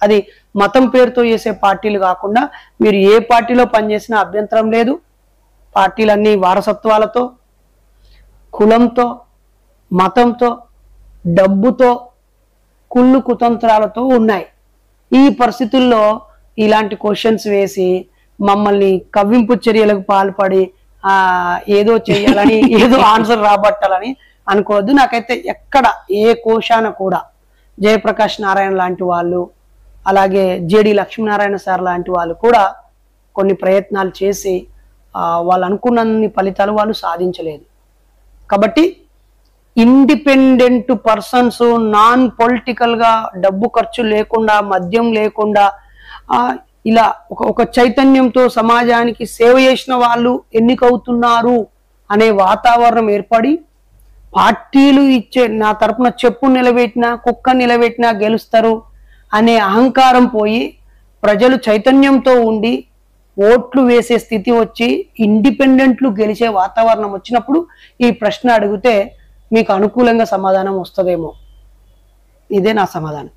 అది మతం పేరుతో చేసే పార్టీలు కాకుండా మీరు ఏ పార్టీలో పనిచేసినా అభ్యంతరం లేదు. పార్టీలన్నీ వారసత్వాలతో, కులంతో, మతంతో, డబ్బుతో, కుళ్ళు కుతంత్రాలతో ఉన్నాయి. ఈ పరిస్థితుల్లో ఇలాంటి క్వశ్చన్స్ వేసి మమ్మల్ని కవ్వింపు చర్యలకు పాల్పడి ఏదో చెయ్యాలని ఏదో ఆన్సర్ రాబట్టాలని అనుకోవద్దు. నాకైతే ఎక్కడ ఏ కోశాన కూడా జయప్రకాష్ నారాయణ లాంటి వాళ్ళు, అలాగే జేడి లక్ష్మీనారాయణ సార్ లాంటి వాళ్ళు కూడా కొన్ని ప్రయత్నాలు చేసి వాళ్ళు అనుకున్నన్ని ఫలితాలు వాళ్ళు సాధించలేదు. కాబట్టి ఇండిపెండెంట్ పర్సన్స్, నాన్ పొలిటికల్ గా, డబ్బు ఖర్చు లేకుండా, మద్యం లేకుండా ఇలా ఒక చైతన్యంతో సమాజానికి సేవ చేసిన వాళ్ళు ఎన్నికవుతున్నారు అనే వాతావరణం ఏర్పడి, పార్టీలు ఇచ్చే నా తరపున చెప్పు నిలబెట్టినా కుక్క నిలబెట్టినా గెలుస్తారు అనే అహంకారం పోయి ప్రజలు చైతన్యంతో ఉండి ఓట్లు వేసే స్థితి వచ్చి ఇండిపెండెంట్లు గెలిచే వాతావరణం వచ్చినప్పుడు ఈ ప్రశ్న అడిగితే మీకు అనుకూలంగా సమాధానం వస్తుందేమో. ఇదే నా సమాధానం.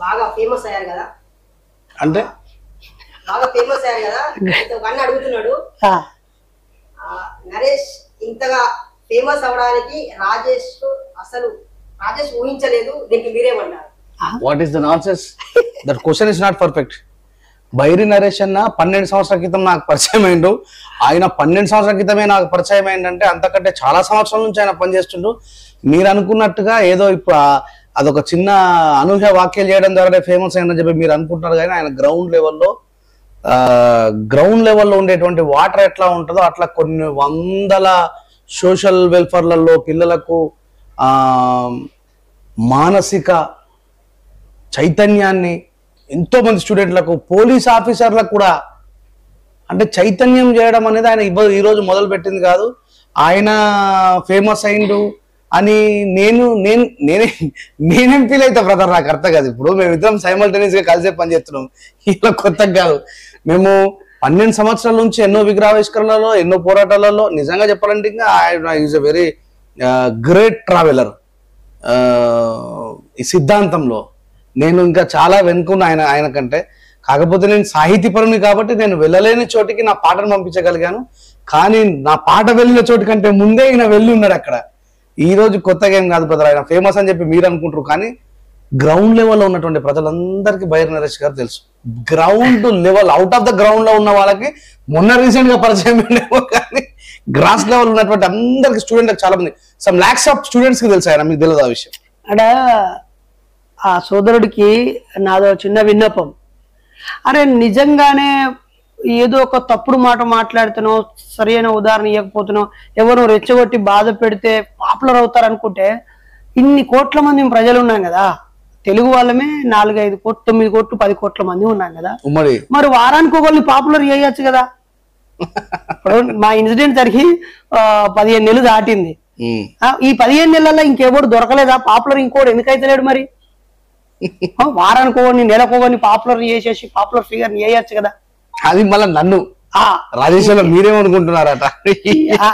బాగా ఫేమస్ అయ్యారు కదా, అంటే బాగా ఫేమస్ అయ్యారు కదా, వన్ అడుగుతున్నాడు. నరేష్ ఇంతగా ఫేమస్ అవడానికి రాజేష్ ఊహించలేదు, దీనికి మీరేమన్నారు? What is the nonsense? That question is not perfect. Bairi Naresh అన్న 12 సంవత్సరాల క్రితం నాకు పరిచయం అయిండు. ఆయన 12 సంవత్సరాల క్రితమే నాకు పరిచయం అయిందంటే అంతకంటే చాలా సంవత్సరాల నుంచి ఆయన పనిచేస్తుండు. మీరు అనుకున్నట్టుగా ఏదో ఇప్పుడు అదొక చిన్న అనూహ్య వ్యాఖ్యలు చేయడం ద్వారా ఫేమస్ అయిందని చెప్పి మీరు అనుకుంటున్నారు. కానీ ఆయన గ్రౌండ్ లెవెల్లో ఉండేటువంటి వాటర్ ఎట్లా ఉంటుందో అట్లా కొన్ని వందల సోషల్ వెల్ఫేర్లలో పిల్లలకు మానసిక చైతన్యాన్ని, ఎంతో మంది స్టూడెంట్లకు, పోలీస్ ఆఫీసర్లకు కూడా అంటే చైతన్యం చేయడం అనేది ఆయన ఈరోజు మొదలు పెట్టింది కాదు. ఆయన ఫేమస్ అయిండు అని నేనేం ఫీల్ అవుతా బ్రదర్, నాకు అర్థం కాదు. ఇప్పుడు మేమిద్దరం సైమల్టేనియస్ గా కలిసే పని చేస్తున్నాం, ఇలా కొత్తగా కాదు. మేము 12 సంవత్సరాల నుంచి ఎన్నో విగ్రహావిష్కరణలలో, ఎన్నో పోరాటాలలో, నిజంగా చెప్పాలంటే ఇంకా ఆయన is a very great traveller. ఈ సిద్ధాంతంలో నేను ఇంకా చాలా వెనుకున్నా ఆయన కంటే. కాకపోతే నేను సాహితీపరుని కాబట్టి నేను వెళ్ళలేని చోటికి నా పాటను పంపించగలిగాను. కానీ నా పాట వెళ్ళిన చోటు కంటే ముందే ఈయన వెళ్ళి ఉన్నాడు అక్కడ. ఈ రోజు కొత్తగా ఏం కాదు బ్రదర్, ఆయన ఫేమస్ అని చెప్పి మీరు అనుకుంటారు. కానీ గ్రౌండ్ లెవెల్లో ఉన్నటువంటి ప్రజలందరికీ బైరి నరేష్ గారు తెలుసు. Ground level, out of the ground లో ఉన్న వాళ్ళకి మొన్న రీసెంట్ గా పరిచయం ఉండేమో, కానీ గ్రాస్ లెవెల్ ఉన్నటువంటి అందరికి స్టూడెంట్ చాలా మంది, సమ్ లాక్స్ ఆఫ్ స్టూడెంట్స్ కి తెలుసు ఆయన. మీకు తెలియదు ఆ విషయం? అక్కడ ఆ సోదరుడికి నాదో చిన్న విన్నపం. అరే నిజంగానే ఏదో ఒక తప్పుడు మాట మాట్లాడుతున్నావు, సరైన ఉదాహరణ ఇవ్వకపోతున్నావు, ఎవరు రెచ్చగొట్టి బాధ పెడితే పాపులర్ అవుతారు అనుకుంటే, ఇన్ని కోట్ల మంది ప్రజలు ఉన్నాం కదా, తెలుగు వాళ్ళమే 4-5 కోట్లు, 9 కోట్లు, 10 కోట్ల మంది ఉన్నాం కదా, మరి వారానికి ఒకరిని పాపులర్ చేయొచ్చు కదా. ఇప్పుడు మా ఇన్సిడెంట్ జరిగి 15 నెలలు దాటింది. ఈ 15 నెలల్లో ఇంకెవరు దొరకలేదా పాపులర్? ఇంకోటి ఎందుకైతే లేడు మరి? వారానికి ఒకరిని, నెలకొకరిని పాపులర్ చేసేసి పాపులర్ ఫిగర్ చేయొచ్చు కదా. అది మళ్ళీ నన్ను రాజేష్ మీరేమనుకుంటున్నారట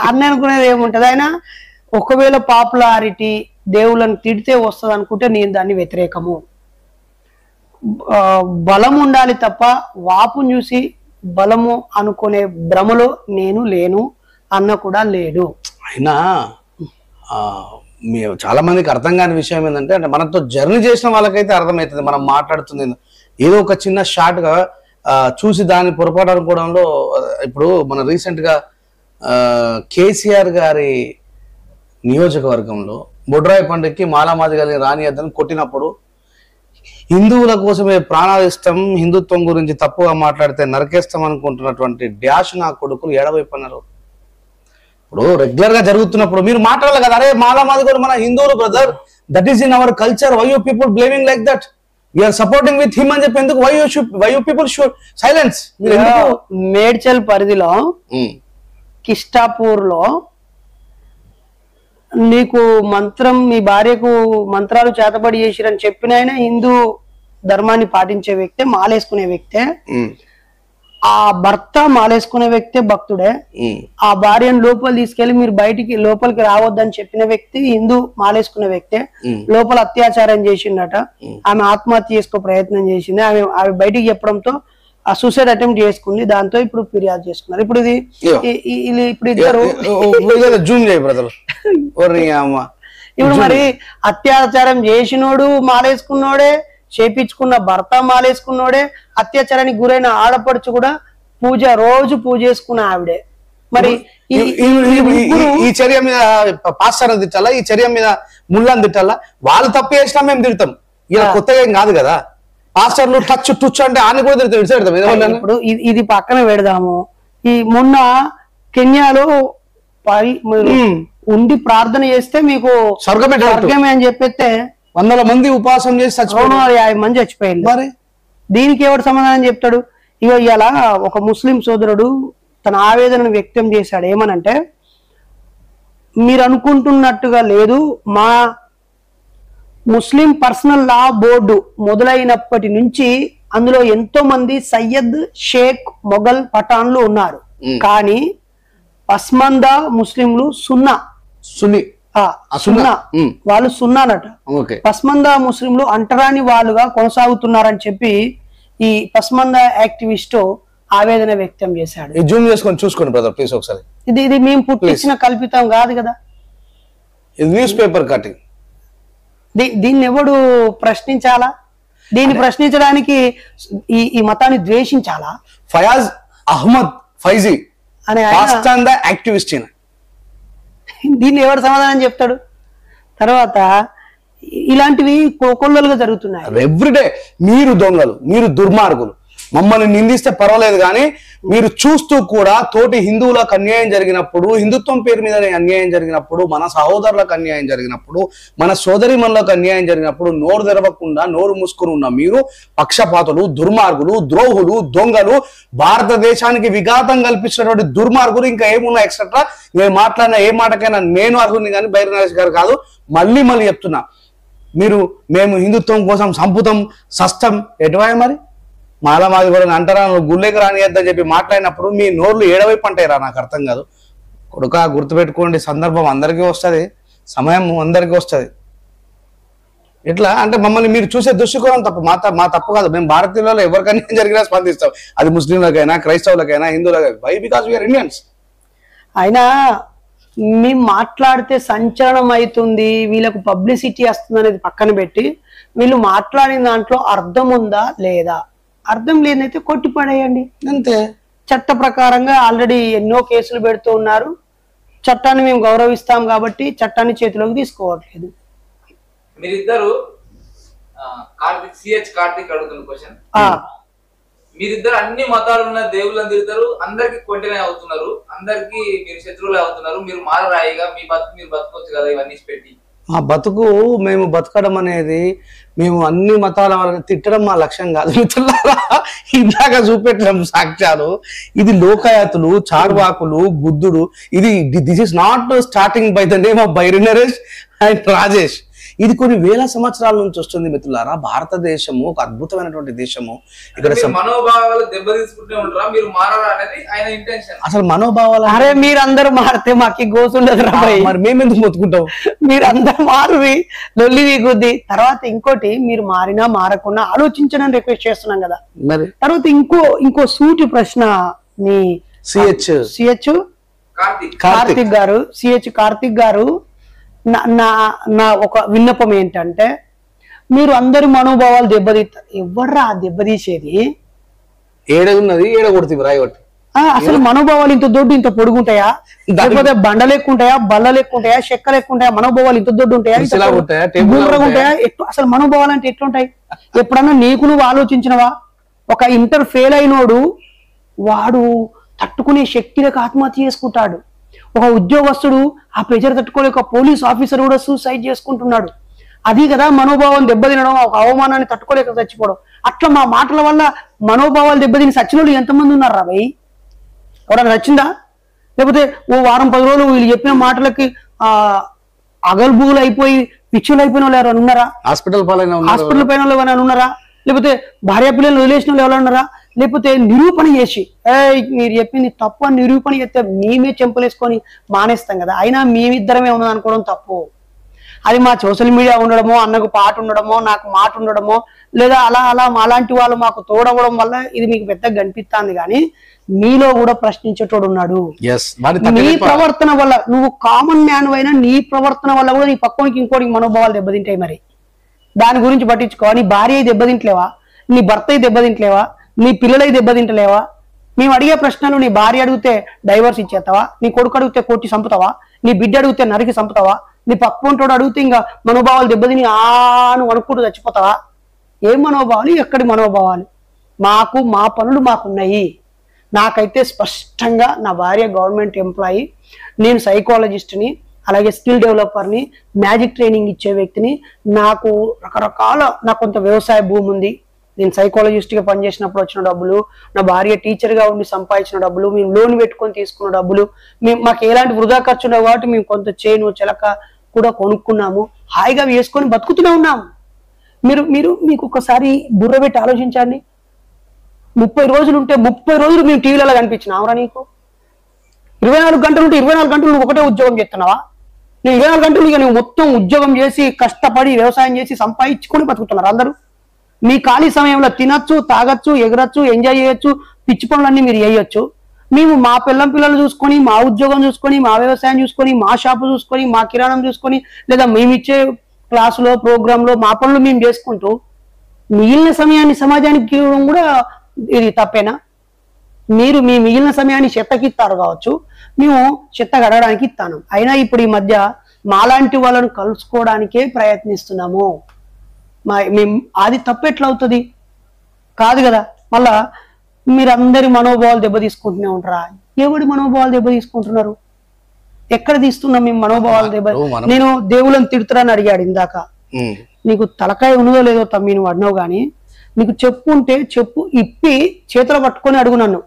అన్న అనుకునేది ఏముంటది? ఆయన ఒకవేళ పాపులారిటీ దేవుళ్ళని తిడితే వస్తుంది అనుకుంటే నేను దాన్ని వ్యతిరేకము. బలం ఉండాలి తప్ప వాపుని చూసి బలము అనుకునే భ్రమలో నేను లేను, అన్న కూడా లేడు. అయినా చాలా మందికి అర్థం కాని విషయం ఏంటంటే, అంటే మనతో జర్నీ చేసిన వాళ్ళకైతే అర్థమవుతుంది మనం మాట్లాడుతుంది ఏదో ఒక చిన్న షార్ట్ గా చూసి దాన్ని పొరపాటు అనుకోవడంలో. ఇప్పుడు మన రీసెంట్ గా కేసీఆర్ గారి నియోజకవర్గంలో బొడ్రాయి పండుగకి మాలామాది గారిని రానియద్దని కొట్టినప్పుడు, హిందువుల కోసమే ప్రాణాలు ఇష్టం, హిందుత్వం గురించి తప్పుగా మాట్లాడితే నరకేస్తాం అనుకుంటున్నటువంటి డాష్ నా కొడుకులు ఎడవైపోయినారు. ఇప్పుడు రెగ్యులర్ గా జరుగుతున్నప్పుడు మీరు మాట్లాడాలి కదా, అరే మాలామాది గారు మన హిందువులు brother, that is in our culture, why you people blaming like that, we are supporting with him అని చెప్పి ఎందుకు, why you people should silence? Medchal పరిధిలో కిష్టాపూర్ లో నీకు మంత్రం, మీ భార్యకు మంత్రాలు చేతబడి చేసిరని చెప్పిన ఆయన హిందూ ధర్మాన్ని పాటించే వ్యక్తే, మాలేసుకునే వ్యక్తే. ఆ భర్త మాలేసుకునే వ్యక్తే భక్తుడే, ఆ భార్యను లోపల తీసుకెళ్లి మీరు బయటికి లోపలికి రావద్దని చెప్పిన వ్యక్తి హిందూ మాలేసుకునే వ్యక్తే. లోపల అత్యాచారం చేసిందట, ఆమె ఆత్మహత్య చేసుకో ప్రయత్నం చేసింది, ఆమె బయటికి చెప్పడంతో ఆ సూసైడ్ అటెంప్ట్ చేసుకుంది, దాంతో ఇప్పుడు ఫిర్యాదు చేసుకున్నారు. ఇప్పుడు ఇది ఇప్పుడు ఇద్దరు జూమ్ చేయ బ్రదర్. ఇప్పుడు మరి అత్యాచారం చేసినోడు మాలేసుకున్నోడే, చేపించుకున్న భర్త మాలేసుకున్నోడే, అత్యాచారానికి గురైన ఆడపడుచు కూడా రోజు పూజ చేసుకున్న ఆవిడే. మరి ఈ చర్య మీద పాస్టర్ తిట్టాలా, ఈ చర్య మీద ముళ్ళని తిట్టాలా? వాళ్ళు తప్పు చేసినా మేము తిడతాం, ఇలా కొత్తగా ఏం కాదు కదా. పాస్టర్లు టచ్ అంటే ఆయన కూడా తిడతాం. ఇప్పుడు ఇది పక్కన పెడదాము. ఈ మొన్న కెన్యాలో ఉండి ప్రార్థన చేస్తే మీకు స్వర్గమే అని చెప్పేస్తే 100 మంది ఉపవాసం చేసి 50 మంది చచ్చిపోయింది. మరి దీనికి ఎవరు సమాధానం చెప్తాడు? ఇగో ఇలా ఒక ముస్లిం సోదరుడు తన ఆవేదనను వ్యక్తం చేశాడు. ఏమనంటే, మీరు అనుకుంటున్నట్టుగా లేదు, మా ముస్లిం పర్సనల్ లా బోర్డు మొదలైనప్పటి నుంచి అందులో ఎంతో మంది సయ్యద్, షేక్, మొఘల్, పఠాన్లు ఉన్నారు, కానీ పస్మందా ముస్లింలు సున్నా వాళ్ళు సున్నానట. పస్మందా ముస్లింలు అంటరాని వాళ్ళుగా కొనసాగుతున్నారని చెప్పి ఈ పస్మందా యాక్టివిస్ట్ ఆవేదన వ్యక్తం చేశాడు. జూమ్ చేసుకొని చూసుకోండి బ్రదర్ ప్లీజ్ ఒకసారి. ఇది మేము పుట్టించిన కల్పితం కాదు కదా, న్యూస్ పేపర్ కటింగ్. దీన్ని ఎవడు ప్రశ్నించాలా? దీన్ని ప్రశ్నించడానికి ఈ మతాన్ని ద్వేషించాలా? ఫయాజ్ అహ్మద్ ఫైజీ అనే యాక్టివిస్ట్, దీన్ని ఎవరు సమాధానం చెప్తాడు? తర్వాత ఇలాంటివి కొల్లలుగా జరుగుతున్నాయి ఎవ్రీడే. మీరు దొంగలు, మీరు దుర్మార్గులు, మమ్మల్ని నిందిస్తే పర్వాలేదు, కానీ మీరు చూస్తూ కూడా తోటి హిందువులకు అన్యాయం జరిగినప్పుడు, హిందుత్వం పేరు మీద అన్యాయం జరిగినప్పుడు, మన సహోదరులకు అన్యాయం జరిగినప్పుడు, మన సోదరిమణులకు అన్యాయం జరిగినప్పుడు నోరు తెరవకుండా నోరు మూసుకుని ఉన్న మీరు పక్షపాతులు, దుర్మార్గులు, ద్రోహులు, దొంగలు, భారతదేశానికి విఘాతం కల్పించినటువంటి దుర్మార్గులు, ఇంకా ఏమున్నా ఎక్సెట్రా. నేను మాట్లాడిన ఏ మాటకైనా నేను అర్హుని కానీ బైరి నరేష్ గారు కాదు. మళ్ళీ చెప్తున్నా, మేము హిందుత్వం కోసం సంపుతం సస్తం ఎటువాయ మరి మాలమాది కూడా అంటారా, గుళ్ళకి రానియద్దని చెప్పి మాట్లాడినప్పుడు మీ నోర్లు ఏడవైపు అంటాయిరా, నాకు అర్థం కాదు. కొడుక గుర్తుపెట్టుకోండి, సందర్భం అందరికీ వస్తుంది, సమయం అందరికీ వస్తుంది. ఇట్లా అంటే మమ్మల్ని మీరు చూసే దృష్టికోణం తప్పు, మా తప్పు కాదు. మేము భారతీయులలో ఎవరికైనా జరిగినా స్పందిస్తాం, అది ముస్లింలకైనా, క్రైస్తవులకైనా, హిందువులకైనా. వై? Because we are Indians. అయినా మేము మాట్లాడితే సంచలనం అవుతుంది, వీళ్ళకు పబ్లిసిటీ వస్తుంది అనేది పక్కన పెట్టి, వీళ్ళు మాట్లాడిన దాంట్లో అర్థం ఉందా లేదా? అర్థం లేదైతే కొట్టిపడేయండి అంతే. చట్ట ప్రకారంగా ఆల్రెడీ ఎన్నో కేసులు పెడుతూ ఉన్నారు. చట్టాన్ని మేము గౌరవిస్తాం కాబట్టి చట్టాన్ని చేతిలోకి తీసుకోవట్లేదు. మీరిద్దరు కార్తిక్ అడుగుతున్న క్వశ్చన్, మీరిద్దరు అన్ని మతాలు ఉన్న దేవుళ్ళని తిరుగుతారు, అందరికి కొంటనే అవుతున్నారు, అందరికి మీరు శత్రువులే అవుతున్నారు, మీరు మారరాయిగా మీ బతుకు మీరు బతకొచ్చు కదా ఇవన్నీ పెట్టి. మా బతుకు మేము బతకడం అనేది, మేము అన్ని మతాల వాళ్ళని తిట్టడం మా లక్ష్యం కాదు మిత్రులారా. ఇందాక చూపెట్టడం సాక్ష్యాలు, ఇది లోకాయతులు, చార్వాకులు, బుద్ధుడు. This is not starting by the name of Bairi Naresh and Rajesh. ఇది కొన్ని వేల సంవత్సరాల నుంచి వస్తుంది మిత్రులారా. భారతదేశము ఒక అద్భుతమైనటువంటి దేశము. ఇక్కడ మనోభావాలు దెబ్బతీసుకుంటూ ఉంటారా, మీరు మారరా అనేది ఆయన ఇంటెన్షన్. అసలు మనోభావాలు, అరే మీరందరూ మారితే మాకు గోసుండదు రా, మరి మేమెందుకు మొత్తుకుంటాం? మీరందరూ మారువి లొల్లి వీగుద్ది. తర్వాత ఇంకోటి, మీరు మారినా మారకుండా ఆలోచించడానికి రిక్వెస్ట్ చేస్తున్నాం కదా. మరి తర్వాత ఇంకో సూటి ప్రశ్న, మీ సిహెచ్ కార్తిక్ గారు నా ఒక విన్నపం ఏంటంటే, మీరు అందరి మనోభావాలు దెబ్బతీస్తారు. ఎవర్రా దెబ్బతీసేది? ఏడగున్నది ఏడగొడుతుంది రాయగొట్టి. అసలు మనోభావాలు ఇంత దొడ్డు ఇంత పొడుగుంటాయా, లేకపోతే బండ లెక్కుంటాయా, బల్ల లెక్కుంటాయా, చెక్క లెక్కుంటాయా? మనోభావాలు ఇంత దొడ్డు ఉంటాయా, ఉంటాయా? అసలు మనోభావాలు అంటే ఎట్లుంటాయి? ఎప్పుడన్నా నీకు నువ్వు ఆలోచించినవా? ఒక ఇంటర్ ఫెయిల్ అయినోడు వాడు తట్టుకునే శక్తిలకు ఆత్మహత్య చేసుకుంటాడు. ఒక ఉద్యోగస్తుడు ఆ ప్రెజర్ తట్టుకోలేక పోలీస్ ఆఫీసర్ కూడా సూసైడ్ చేసుకుంటున్నాడు. అది కదా మనోభావం దెబ్బతినడం, ఒక అవమానాన్ని తట్టుకోలేక చచ్చిపోవడం. అట్లా మా మాటల వల్ల మనోభావాలు దెబ్బతిని సచిన వాళ్ళు ఎంతమంది ఉన్నారు రా భయ్? ఎవరైనా నచ్చిందా? లేకపోతే ఓ వారం 10 రోజులు వీళ్ళు చెప్పిన మాటలకి అగల్బూలు అయిపోయి పిచ్చులు అయిపోయిన వాళ్ళు ఎవరైనా ఉన్నారా? హాస్పిటల్ పైన వాళ్ళు ఎవరైనా ఉన్నారా? లేకపోతే భార్య పిల్లలు వదిలేసిన వాళ్ళు ఎవరైనా ఉన్నారా? లేకపోతే నిరూపణ చేసి మీరు చెప్పింది తప్పు అని నిరూపణ చేస్తే మేమే చెంపలేసుకొని మానేస్తాం కదా. అయినా మేమిద్దరమే ఉన్నది అనుకోవడం తప్పు. అది మా సోషల్ మీడియా ఉండడమో, అన్నకు పాట ఉండడమో, నాకు మాట ఉండడమో, లేదా అలా అలాంటి వాళ్ళు మాకు తోడవడం వల్ల ఇది మీకు పెద్దగా కనిపిస్తుంది. కానీ మీలో కూడా ప్రశ్నించేటోడు ఉన్నాడు. నీ ప్రవర్తన వల్ల నువ్వు కామన్ మ్యాన్ అయినా నీ ప్రవర్తన వల్ల కూడా నీ పక్కనికి ఇంకోటి మనోభావాలు దెబ్బతింటాయి. మరి దాని గురించి పట్టించుకో. నీ భార్య దెబ్బతింటలేవా, నీ భర్త దెబ్బతింటలేవా, నీ పిల్లలై దెబ్బతింటలేవా? మేము అడిగే ప్రశ్నలు, నీ భార్య అడిగితే డైవర్స్ ఇచ్చేస్తావా, నీ కొడుకు అడిగితే కొట్టి చంపుతావా, నీ బిడ్డ అడిగితే నరికి చంపుతావా, నీ పక్కంటోడు అడిగితే ఇంకా మనోభావాలు దెబ్బతిని నువ్వు అనుకుంటూ చచ్చిపోతావా? ఏం మనోభావాలు, ఎక్కడి మనోభావాలు? మాకు మా పనులు మాకున్నాయి. నాకైతే స్పష్టంగా నా భార్య గవర్నమెంట్ ఎంప్లాయీ, నేను సైకాలజిస్ట్ని, అలాగే స్కిల్ డెవలపర్ని, మ్యాజిక్ ట్రైనింగ్ ఇచ్చే వ్యక్తిని. నాకు నాకు కొంత వ్యవసాయ భూమి ఉంది. నేను సైకాలజిస్ట్గా పనిచేసినప్పుడు వచ్చిన డబ్బులు, నా భార్య టీచర్గా ఉండి సంపాదించిన డబ్బులు, మేము లోన్ పెట్టుకొని తీసుకున్న డబ్బులు, మాకు ఎలాంటి వృధా ఖర్చు ఉండవు కాబట్టి మేము కొంత చేను చిలక కూడా కొనుక్కున్నాము. హాయిగా వేసుకొని బతుకుతూనే ఉన్నాము. మీకు ఒకసారి బుర్ర పెట్టి ఆలోచించండి. 30 రోజులు ఉంటే 30 రోజులు మేము టీవీలలో కనిపించినావురా? నీకు 24 గంటలు ఉంటే 24 గంటలు నువ్వు ఒకటే ఉద్యోగం చేస్తున్నావా? నేను 24 గంటలు ఇక నువ్వు మొత్తం ఉద్యోగం చేసి కష్టపడి వ్యవసాయం చేసి సంపాదించుకొని బతుకుతున్నారు అందరూ. మీ ఖాళీ సమయంలో తినచ్చు, తాగొచ్చు, ఎగరచ్చు, ఎంజాయ్ చేయొచ్చు, పిచ్చి పనులన్నీ మీరు చేయొచ్చు. మేము మా పిల్లలు చూసుకొని, మా ఉద్యోగం చూసుకొని, మా వ్యవసాయం చూసుకొని, మా షాపు చూసుకొని, మా కిరాణం చూసుకొని, లేదా మేము ఇచ్చే క్లాసులో ప్రోగ్రాంలో మా పనులు మేము చేసుకుంటూ మిగిలిన సమయాన్ని సమాజానికి ఇవ్వడం కూడా ఇది తప్పేనా? మీరు మీ మిగిలిన సమయాన్ని చెత్తకి ఇస్తారు కావచ్చు, మేము చెత్త కడగడానికి ఇస్తాను. అయినా ఇప్పుడు ఈ మధ్య మాలాంటి వాళ్ళను కలుసుకోవడానికే ప్రయత్నిస్తున్నాము. అది తప్పెట్లా అవుతుంది? కాదు కదా. మళ్ళా మీరందరి మనోభావాలు దెబ్బతీసుకుంటూనే ఉంటారా? ఎవడి మనోభావాలు దెబ్బతీసుకుంటున్నారు? ఎక్కడ తీస్తున్నాం మేము మనోభావాలు దెబ్బ? నేను దేవుళ్ళని తిడుతురాని అడిగాడు ఇందాక. నీకు తలకాయ ఉన్నదో లేదో తమ్మి నువ్వు అడినావు, కానీ నీకు చెప్పు ఉంటే చెప్పు ఇప్పి చేతులు పట్టుకొని అడుగు నన్ను.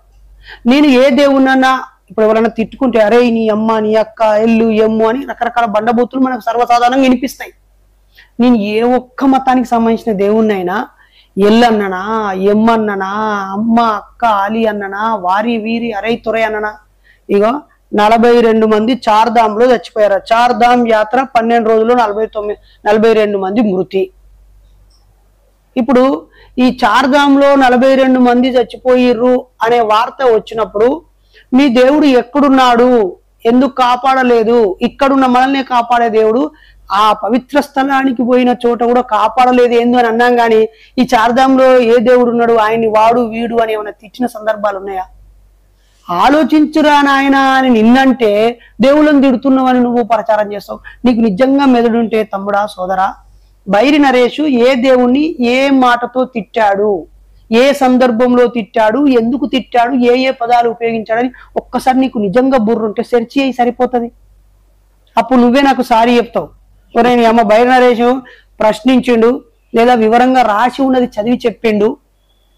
నేను ఏ దేవుణ్ణన్నా ఇప్పుడు ఎవరైనా తిట్టుకుంటే అరే నీ అమ్మ, నీ అక్క, ఎల్లు, ఎమ్ము అని రకరకాల బండబూతులు మనకు సర్వసాధారణంగా వినిపిస్తాయి. నేను ఏ ఒక్క మతానికి సంబంధించిన దేవుణ్ణైనా ఎల్లన్ననా, ఎమ్మన్ననా, అమ్మ, అక్క, అలీ అన్ననా, వారి వీరి అరై తురై అన్ననా? ఇగో 42 మంది చార్ధాంలో చచ్చిపోయారు. చార్ధామ్ యాత్ర 12 రోజుల్లో 42 మంది మృతి. ఇప్పుడు ఈ చార్ధాంలో 42 మంది చచ్చిపోయిర్రు అనే వార్త వచ్చినప్పుడు మీ దేవుడు ఎక్కడున్నాడు, ఎందుకు కాపాడలేదు? ఇక్కడున్న మనల్ని కాపాడే దేవుడు ఆ పవిత్ర స్థలానికి పోయిన చోట కూడా కాపాడలేదు ఏందో అని అన్నాం. కానీ ఈ చార్ధాంలో ఏ దేవుడు ఉన్నాడు, ఆయన్ని వాడు వీడు అని ఏమైనా తిట్టిన సందర్భాలు ఉన్నాయా? ఆలోచించురా నాయన అని నిన్నంటే దేవుళ్ళని తిడుతున్నావని నువ్వు ప్రచారం చేస్తావు. నీకు నిజంగా మెదడుంటే తమ్ముడా, సోదరా, బైరి నరేషు ఏ దేవుణ్ణి ఏ మాటతో తిట్టాడు, ఏ సందర్భంలో తిట్టాడు, ఎందుకు తిట్టాడు, ఏ పదాలు ఉపయోగించాడని ఒక్కసారి నీకు నిజంగా బుర్రుంటే సెర్చ్ చేయి, సరిపోతుంది. అప్పుడు నువ్వే నాకు సారీ చెప్తావు. నీ అమ్మ బైరి నరేషు ప్రశ్నించిండు, లేదా వివరంగా రాసి ఉన్నది చదివి చెప్పిండు,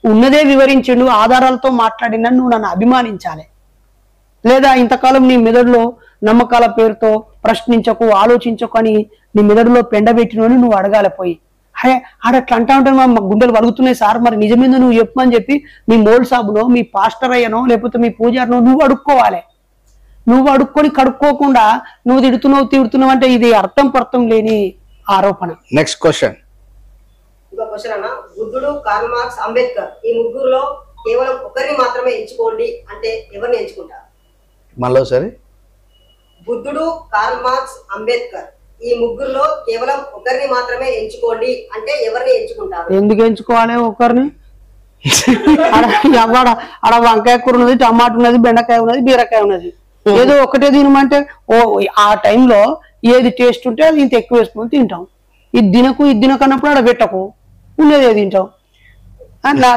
ఉన్నదే వివరించిండు, ఆధారాలతో మాట్లాడినా నువ్వు నన్ను అభిమానించాలి. లేదా ఇంతకాలం నీ మెదడులో నమ్మకాల పేరుతో ప్రశ్నించకు, ఆలోచించకు అని నీ మెదడులో పెండబెట్టినని నువ్వు అడగాలి పోయి. ఆడట్లా అంటా ఉంటే మా గుండెలు వలుగుతున్నాయి సార్, మరి నిజమేందో నువ్వు చెప్పమని చెప్పి మీ మోల్ సాబునో, మీ పాస్టర్ అయ్యనో, లేకపోతే మీ పూజారినో నువ్వు అడుక్కోవాలి. నువ్వు అడుక్కొని కడుక్కోకుండా నువ్వు తిడుతున్నావు అంటే ఇది అర్థం పర్థం లేని ఆరోపణ. Next question. ఇంకో క్వశ్చన్ అన్న, బుద్ధుడు, కార్ల్ మార్క్స్, అంబేద్కర్ ఈ ముగ్గురులో కేవలం ఒకరిని మాత్రమే ఎంచుకోండి అంటే ఎవరిని ఎంచుకుంటారు? మళ్ళీ సరే. బుద్ధుడు, కార్ల్ మార్క్స్, అంబేద్కర్ ఈ ముగ్గురులో కేవలం ఒకరిని మాత్రమే ఎంచుకోండి అంటే ఎవరిని ఎంచుకుంటారు? ఎందుకు ఎంచుకోవాలి ఒకరిని? ఆడ వంకాయ కూర ఉన్నది, టమాటా ఉన్నది, బెండకాయ ఉన్నది, బీరకాయ ఉన్నది, ఏదో ఒకటే తినమంటే ఆ టైంలో ఏది టేస్ట్ ఉంటే అది ఇంత ఎక్కువ వేసుకొని తింటాం. ఇది తినకన్నప్పుడు ఆడ పెట్టకు, ఉన్నది ఏది తింటాం.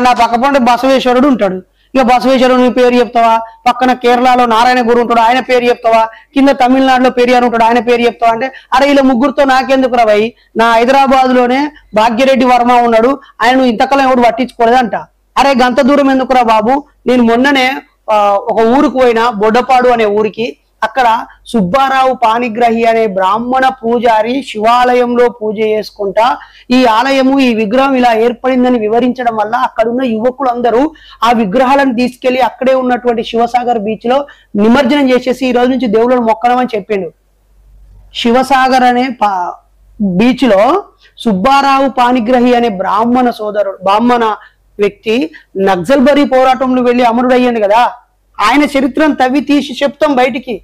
నా పక్క పంట బసవేశ్వరుడు ఉంటాడు, ఇక బసవేశ్వరుడు పేరు చెప్తావా? పక్కన కేరళలో నారాయణ గురు ఉంటాడు, ఆయన పేరు చెప్తావా? కింద తమిళనాడులో పెరియార్ ఉంటాడు, ఆయన పేరు చెప్తావా? అంటే అరే ఇలా ముగ్గురుతో నాకెందుకు రవై, నా హైదరాబాద్ లోనే భాగ్యరెడ్డి వర్మ ఉన్నాడు, ఆయన ఇంతకాలం ఎవడు పట్టించుకోలేదంట. అరే గంత దూరం ఎందుకురా బాబు, నేను మొన్ననే ఒక ఊరికి పోయినా, బొడ్డపాడు అనే ఊరికి. అక్కడ సుబ్బారావు పాణిగ్రహి అనే బ్రాహ్మణ పూజారి శివాలయంలో పూజ చేసుకుంటా ఈ ఆలయము ఈ విగ్రహం ఇలా ఏర్పడిందని వివరించడం వల్ల అక్కడున్న యువకులందరూ ఆ విగ్రహాలను తీసుకెళ్లి అక్కడే ఉన్నటువంటి శివసాగర్ బీచ్ లో నిమజ్జనం చేసేసి ఈ రోజు నుంచి దేవుళ్ళను మొక్కడమని చెప్పిండు. శివసాగర్ అనే బీచ్ లో సుబ్బారావు పాణిగ్రహి అనే బ్రాహ్మణ వ్యక్తి నక్సల్బరీ పోరాటంలో వెళ్ళి అమరుడయ్యాడు కదా, ఆయన చరిత్రను తవ్వి తీసి చెప్తాం బయటికి,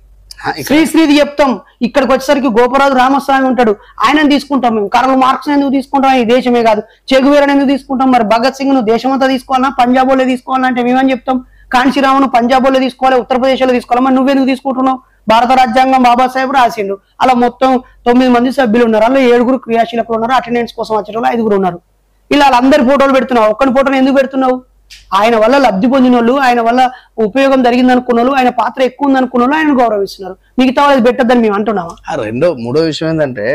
శ్రీది చెప్తాం. ఇక్కడికి వచ్చేసరికి గోపరాజు రామస్వామి ఉంటాడు, ఆయనను తీసుకుంటాం మేము. కార్ల్ మార్క్స్ ఎందుకు తీసుకుంటాం, ఈ దేశమే కాదు. చెగువేరని ఎందుకు తీసుకుంటాం, మరి భగత్ సింగ్ ను దేశమంతా తీసుకోవాలన్నా పంజాబ్ వాళ్ళే తీసుకోవాలంటే మేమని చెప్తాం. కాంచీరావును పంజాబ్ వాళ్ళే తీసుకోవాలి, ఉత్తరప్రదేశ్ లో తీసుకోవాలి. మరి నువ్వెందుకు తీసుకుంటున్నావు? భారత రాజ్యాంగం బాబాసాహెబ్ రాసిండు, అలా మొత్తం 9 మంది సభ్యులు ఉన్నారు, అలా 7 క్రియాశీలకులు ఉన్నారు, అటెండెన్స్ కోసం వచ్చే వాళ్ళు 5 ఉన్నారు. ఇలా అందరి ఫోటోలు పెడుతున్నావు, ఒక్కని ఫోటోలు ఎందుకు పెడుతున్నావు? ఆయన వల్ల లబ్ధి పొందిన వాళ్ళు, ఆయన వల్ల ఉపయోగం జరిగింది అనుకున్న వాళ్ళు, ఆయన పాత్ర ఎక్కువ ఉంది అనుకున్న వాళ్ళు ఆయన గౌరవిస్తున్నారు. మిగతా వాళ్ళది పెట్టద్దని మేము అంటున్నామా? మూడో విషయం ఏంటంటే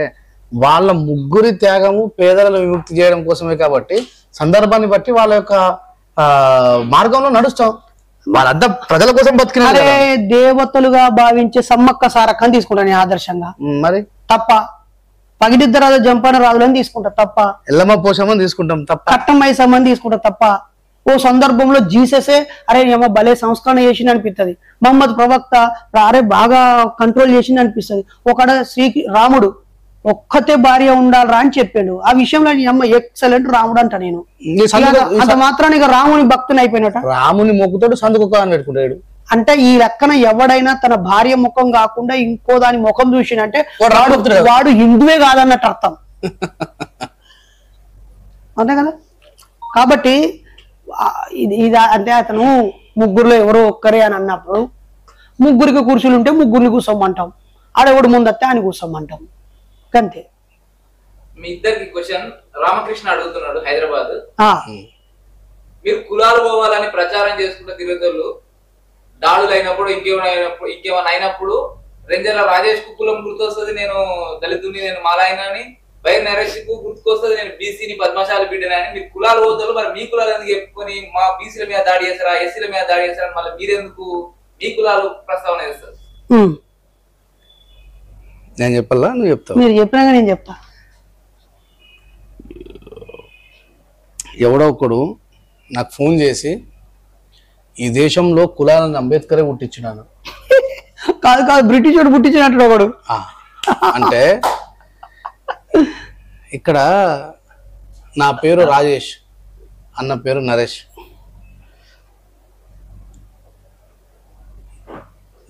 వాళ్ళ ముగ్గురి త్యాగము పేదలను విముక్తి చేయడం కోసమే కాబట్టి సందర్భాన్ని బట్టి వాళ్ళ యొక్క మార్గంలో నడుస్తాం. వాళ్ళంతా ప్రజల కోసం బతికినారు. దేవతలుగా భావించే సమ్మక్క సారక్కని తీసుకుంటాను ఆదర్శంగా, మరి తప్ప పగిడిద్దరాజు జంపన రాజులని తీసుకుంటా తప్ప, ఎల్లమ్మ పోషమ్మని తీసుకుంటాం తప్ప, కట్టమైసమ్మని తీసుకుంటా తప్ప. ఓ సందర్భంలో జీససే అరే ఏమో భలే సంస్కరణ చేసింది అనిపిస్తుంది, మహమ్మద్ ప్రవక్త అరే బాగా కంట్రోల్ చేసింది అనిపిస్తుంది. ఒకడ రాముడు ఒక్కతే భార్య ఉండాలరా అని చెప్పాడు. ఆ విషయంలో అమ్మ ఎక్సలెంట్ రాముడు అంట నేను. అంత మాత్రాన్ని ఇక రాముని భక్తుని అయిపోయినట. రాముని మొక్కుతాడు, సందుకు అని పెట్టుకుంటాడు. అంటే ఈ లెక్కన ఎవడైనా తన భార్య ముఖం కాకుండా ఇంకో దాని ముఖం చూసినంటే వాడు హిందువే కాదన్నట్టు అర్థం, అంతే కదా. కాబట్టి ఇది అంటే అతను ముగ్గురులో ఎవరో ఒక్కరే అని అన్నప్పుడు ముగ్గురికి కుర్చీలు ఉంటే ముగ్గురిని కూర్చోమంటాం, ఆడెవడు ముందత్తే అని కూర్చోమంటాం, అంతే. మీ ఇద్దరికి క్వశ్చన్ రామకృష్ణ అడుగుతున్నాడు హైదరాబాద్. మీరు కులాలు పోవాలని ప్రచారం చేసుకుంటే తిరుగుతోళ్ళు దాడులు అయినప్పుడు ఇంకేమైనా అయినప్పుడు రెంజర్ల రాజేష్ కు కులం గుర్తొస్తుంది, నేను దళితుని, నేను మాలాయనని, బై నరేష్ కు గుర్తుకొస్తుంది, నేను బీసీని పద్మశాలి బిడ్డనని. మీరు కులాలు పోతారు, మరి మీ కులాలు ఎందుకు చెప్పుకొని మా బీసీల మీద దాడి చేస్తారా, ఎస్సీల మీద దాడి చేస్తారా, మళ్ళీ మీరెందుకు మీ కులాలు ప్రస్తావన చేస్తారు? నేను చెప్పాలా నువ్వు చెప్తావు? మీరు చెప్పినాక నేను చెప్తా. ఎవడో ఒకడు నాకు ఫోన్ చేసి ఈ దేశంలో కులాలను అంబేద్కరే పుట్టించినాను. కాదు కాదు, బ్రిటిష్ వాడు పుట్టించినట్టు ఒకడు. అంటే ఇక్కడ నా పేరు రాజేష్, అన్న పేరు నరేష్.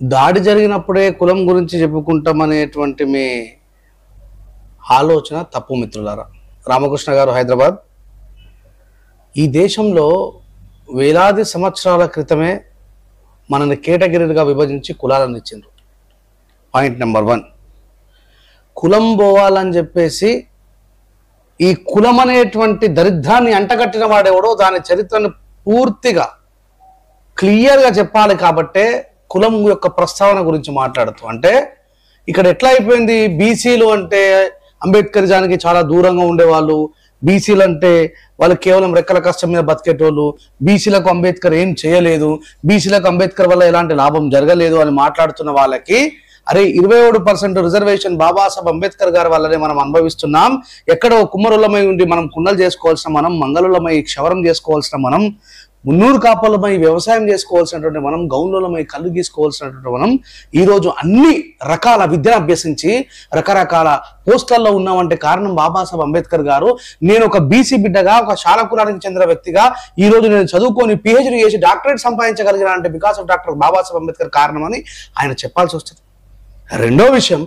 దాడి జరిగినప్పుడే కులం గురించి చెప్పుకుంటామనేటువంటి మీ ఆలోచన తప్పు మిత్రులారా. రామకృష్ణ గారు హైదరాబాద్, ఈ దేశంలో వేలాది సంవత్సరాల క్రితమే మనల్ని కేటగిరీలుగా విభజించి కులాలను ఇచ్చిండ్రు. పాయింట్ నెంబర్ 1, కులం పోవాలని చెప్పేసి ఈ కులం అనేటువంటి దరిద్రాన్ని అంటగట్టిన వాడెవడో దాని చరిత్రను పూర్తిగా క్లియర్గా చెప్పాలి. కాబట్టే కులం యొక్క ప్రస్తావన గురించి మాట్లాడుతూ, అంటే ఇక్కడ ఎట్లా అయిపోయింది, బీసీలు అంటే అంబేద్కర్ జానికి చాలా దూరంగా ఉండేవాళ్ళు, బీసీలు అంటే వాళ్ళు కేవలం రెక్కల కష్టం మీద బతికేటోళ్ళు, బీసీలకు అంబేద్కర్ ఏం చేయలేదు, బీసీలకు అంబేద్కర్ వల్ల ఎలాంటి లాభం జరగలేదు అని మాట్లాడుతున్న వాళ్ళకి, అరే 27% రిజర్వేషన్ బాబాసాహెబ్ అంబేద్కర్ గారి వల్లనే మనం అనుభవిస్తున్నాం. ఎక్కడో కుమ్మరులమై ఉండి మనం కుండలు చేసుకోవాల్సిన మనం, మంగళులమై క్షవరం చేసుకోవాల్సిన మనం, మున్నూరు కాపలమై వ్యవసాయం చేసుకోవాల్సినటువంటి మనం, గౌన్లమై కళ్ళు గీసుకోవాల్సినటువంటి మనం ఈరోజు అన్ని రకాల విద్యను అభ్యసించి రకరకాల పోస్టుల్లో ఉన్నామంటే కారణం బాబాసాహెబ్ అంబేద్కర్ గారు. నేను ఒక బీసీ బిడ్డగా, ఒక శాల కులానికి చెందిన వ్యక్తిగా ఈరోజు నేను చదువుకొని పిహెచ్డీ చేసి డాక్టరేట్ సంపాదించగలిగిన అంటే because of doctor Babasaheb Ambedkar కారణం అని ఆయన చెప్పాల్సి వస్తుంది. రెండో విషయం,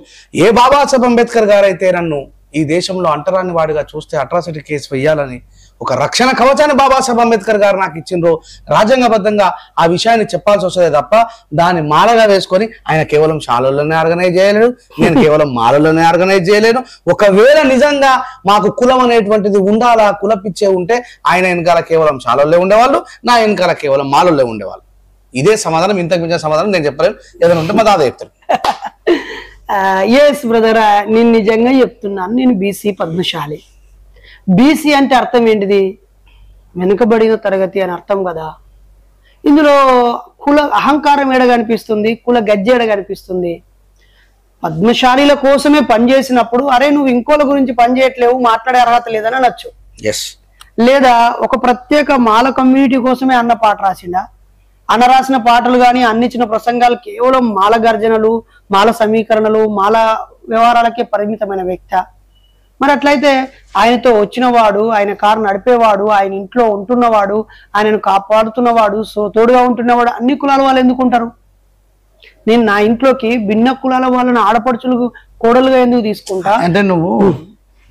ఏ బాబాసాహెబ్ అంబేద్కర్ గారు అయితే నన్ను ఈ దేశంలో అంటరాని వాడిగా చూస్తే అట్రాసిటీ కేసు వేయాలని ఒక రక్షణ కవచాన్ని బాబాసాహెబ్ అంబేద్కర్ గారు నాకు ఇచ్చిండ్రు, రాజ్యాంగబద్ధంగా ఆ విషయాన్ని చెప్పాల్సి వస్తుంది తప్ప దాన్ని మాలగా వేసుకొని ఆయన కేవలం శాలలోనే ఆర్గనైజ్ చేయలేడు, నేను కేవలం మాలలోనే ఆర్గనైజ్ చేయలేను. ఒకవేళ నిజంగా మాకు కులం అనేటువంటిది ఉండాలా, కులపిచ్చే ఉంటే ఆయన వెనకాల కేవలం శాలల్లో ఉండేవాళ్ళు, నా వెనకాల కేవలం మాలల్లో ఉండేవాళ్ళు. ఇదే సమాధానం, ఇంతకు మించిన సమాధానం నేను చెప్పలేను. ఏదైనా ఉంటే మా దాదా చెప్తాను. ఎస్ బ్రదర్, నేను నిజంగా చెప్తున్నాను, నేను బీసీ పద్మశాలి. బీసీ అంటే అర్థం ఏంటిది? వెనుకబడిన తరగతి అని అర్థం కదా. ఇందులో కుల అహంకారం ఏడ కనిపిస్తుంది, కుల గజ్జె ఏడ కనిపిస్తుంది? పద్మశాలీల కోసమే పనిచేసినప్పుడు అరే నువ్వు ఇంకోల గురించి పనిచేయట్లేవు, మాట్లాడే అర్హత లేదని అనొచ్చు. లేదా ఒక ప్రత్యేక మాల కమ్యూనిటీ కోసమే అన్న పాట రాసిండా? అన్న రాసిన పాటలు కానీ అన్నిచ్చిన ప్రసంగాలు కేవలం మాల గర్జనలు, మాల సమీకరణలు, మాల వ్యవహారాలకే పరిమితమైన వ్యక్తి. మరి అట్లయితే ఆయనతో వచ్చినవాడు, ఆయన కారు నడిపేవాడు, ఆయన ఇంట్లో ఉంటున్నవాడు, ఆయనను కాపాడుతున్నవాడు, తోడుగా ఉంటున్నవాడు అన్ని కులాల వాళ్ళు ఎందుకు ఉంటారు? నేను నా ఇంట్లోకి భిన్న కులాల వాళ్ళని ఆడపడుచులు కోడలుగా ఎందుకు తీసుకుంటా? అంటే నువ్వు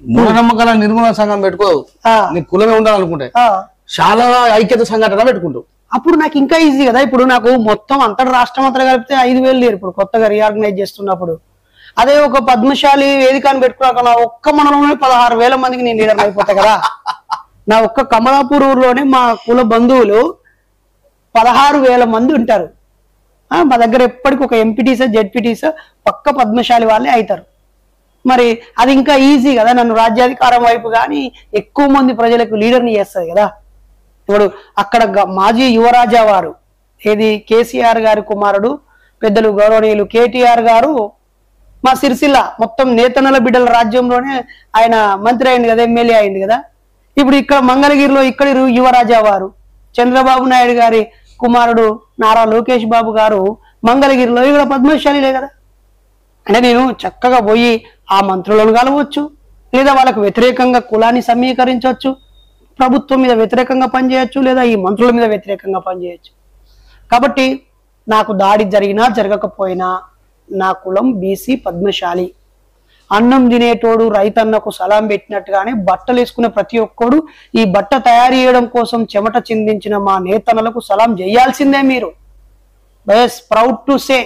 మూఢనమ్మకాల నిర్మూలన సంఘం పెట్టుకోవు, నీ కులమే ఉండాలనుకుంటే చాలా ఐక్యత సంఘటన పెట్టుకుంటావు. అప్పుడు నాకు ఇంకా ఈజీ కదా. ఇప్పుడు నాకు మొత్తం అంతటి రాష్ట్రం అంతా కలిపితే 5,000 లేరు ఇప్పుడు కొత్తగా రీఆర్గనైజ్ చేస్తున్నప్పుడు. అదే ఒక పద్మశాలి వేదికను పెట్టుకున్నాక ఒక్క మండలంలోనే 16,000 మందికి నేను లీడర్ అయిపోతా కదా. నా ఒక్క కమలాపూర్ ఊర్లోనే మా కుల బంధువులు 16,000 మంది ఉంటారు. మా దగ్గర ఎప్పటికి ఒక ఎంపీటీసా జెడ్పీటీసా పక్క పద్మశాలి వాళ్ళే అవుతారు. మరి అది ఇంకా ఈజీ కదా, నన్ను రాజ్యాధికారం వైపు కానీ ఎక్కువ మంది ప్రజలకు లీడర్ని చేస్తుంది కదా. ఇప్పుడు అక్కడ మాజీ యువరాజా వారు ఏది కేసీఆర్ గారి కుమారుడు పెద్దలు గౌరవనీయులు కేటీఆర్ గారు మా సిరిసిల్ల మొత్తం నేతన్నల బిడ్డల రాజ్యంలోనే ఆయన మంత్రి అయింది కదా, ఎమ్మెల్యే అయింది కదా. ఇప్పుడు ఇక్కడ మంగళగిరిలో ఇక్కడి యువరాజా వారు చంద్రబాబు నాయుడు గారి కుమారుడు నారా లోకేష్ బాబు గారు మంగళగిరిలో ఇక్కడ పద్మశాలిలే కదా. అంటే నేను చక్కగా పోయి ఆ మంత్రులను కలవచ్చు, లేదా వాళ్ళకు వ్యతిరేకంగా కులాన్ని సమీకరించవచ్చు, ప్రభుత్వం మీద వ్యతిరేకంగా పనిచేయచ్చు, లేదా ఈ మంత్రుల మీద వ్యతిరేకంగా పనిచేయచ్చు. కాబట్టి నాకు దాడి జరిగినా జరగకపోయినా నా కులం బీసీ పద్మశాలి. అన్నం తినేటోడు రైతన్నకు సలాం పెట్టినట్టుగానే బట్టలు వేసుకునే ప్రతి ఒక్కడు ఈ బట్ట తయారు చేయడం కోసం చెమట చిందించిన మా నేతన్నలకు సలాం చేయాల్సిందే. మీరు బస్ ప్రౌడ్ టు సే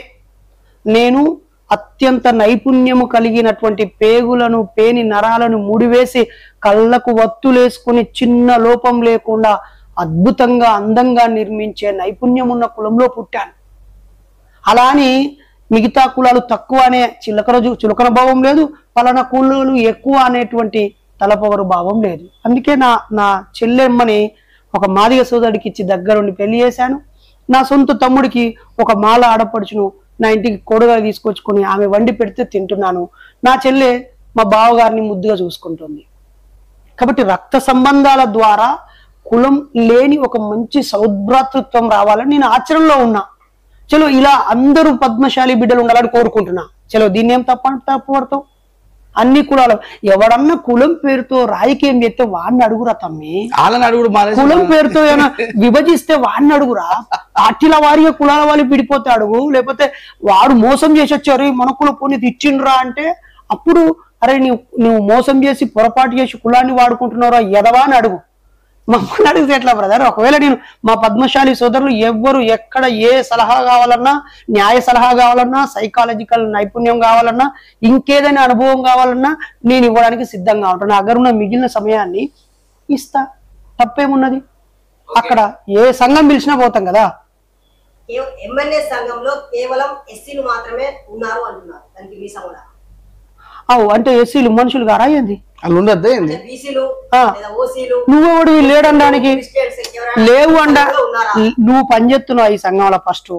నేను అత్యంత నైపుణ్యము కలిగినటువంటి పేగులను పేని నరాలను ముడివేసి కళ్ళకు వత్తులేసుకుని చిన్న లోపం లేకుండా అద్భుతంగా అందంగా నిర్మించే నైపుణ్యం ఉన్న కులంలో పుట్టాను. అలాని మిగతా కులాలు తక్కువ అనే చులకన భావం లేదు, పలానా కులాలు ఎక్కువ అనేటువంటి తలపవరు భావం లేదు. అందుకే నా చెల్లెమ్మని ఒక మాదిగ సోదరుడికి ఇచ్చి దగ్గరుండి పెళ్లి చేశాను. నా సొంత తమ్ముడికి ఒక మాల ఆడపడుచును నా ఇంటికి కొడుగా తీసుకొచ్చుకొని ఆమె వండి పెడితే తింటున్నాను. నా చెల్లె మా బావగారిని ముద్దుగా చూసుకుంటుంది. కాబట్టి రక్త సంబంధాల ద్వారా కులం లేని ఒక మంచి సౌభ్రాతృత్వం రావాలని నేను ఆచరణలో ఉన్నా. చలో ఇలా అందరూ పద్మశాలి బిడ్డలు ఉండాలని కోరుకుంటున్నా. చలో దీన్ని ఏం తప్పబడతావు? అన్ని కులాలు ఎవడన్నా కులం పేరుతో రాజకీయం చేస్తే వాడిని అడుగురా తమ్మి. కులం పేరుతో ఏమైనా విభజిస్తే వాడిని అడుగురా. పార్టీల వారిగా కులాల వాళ్ళు విడిపోతే అడుగు. లేకపోతే వాడు మోసం చేసి వచ్చారు మన కుల పోనీ ఇచ్చిండ్రా అంటే అప్పుడు అరే నువ్వు మోసం చేసి పొరపాటు చేసి కులాన్ని వాడుకుంటున్నారా ఎదవా అని అడుగు. మమ్మల్ని అడిగితే ఎట్లా బ్రదర్? ఒకవేళ నేను మా పద్మశాలి సోదరులు ఎవ్వరు ఎక్కడ ఏ సలహా కావాలన్నా, న్యాయ సలహా కావాలన్నా, సైకాలజికల్ నైపుణ్యం కావాలన్నా, ఇంకేదైనా అనుభవం కావాలన్నా నేను ఇవ్వడానికి సిద్ధంగా ఉంటాను. అగరున్న మిగిలిన సమయాన్ని ఇస్తా, తప్పేమున్నది? అక్కడ ఏ సంఘం పిలిచినా పోతాం కదా. ఎమ్మెల్యే సంఘంలో కేవలం ఎస్సీలు మాత్రమే ఉన్నారు అంటున్నారు, దానికి మీ సమాధానం? అంటే ఎస్సీలు మనుషులు గారా ఏంది? నువ్వెవడు లేడనడానికి లేవు అండ. నువ్వు పనిచేస్తున్నావు ఈ సంఘంలో. ఫస్ట్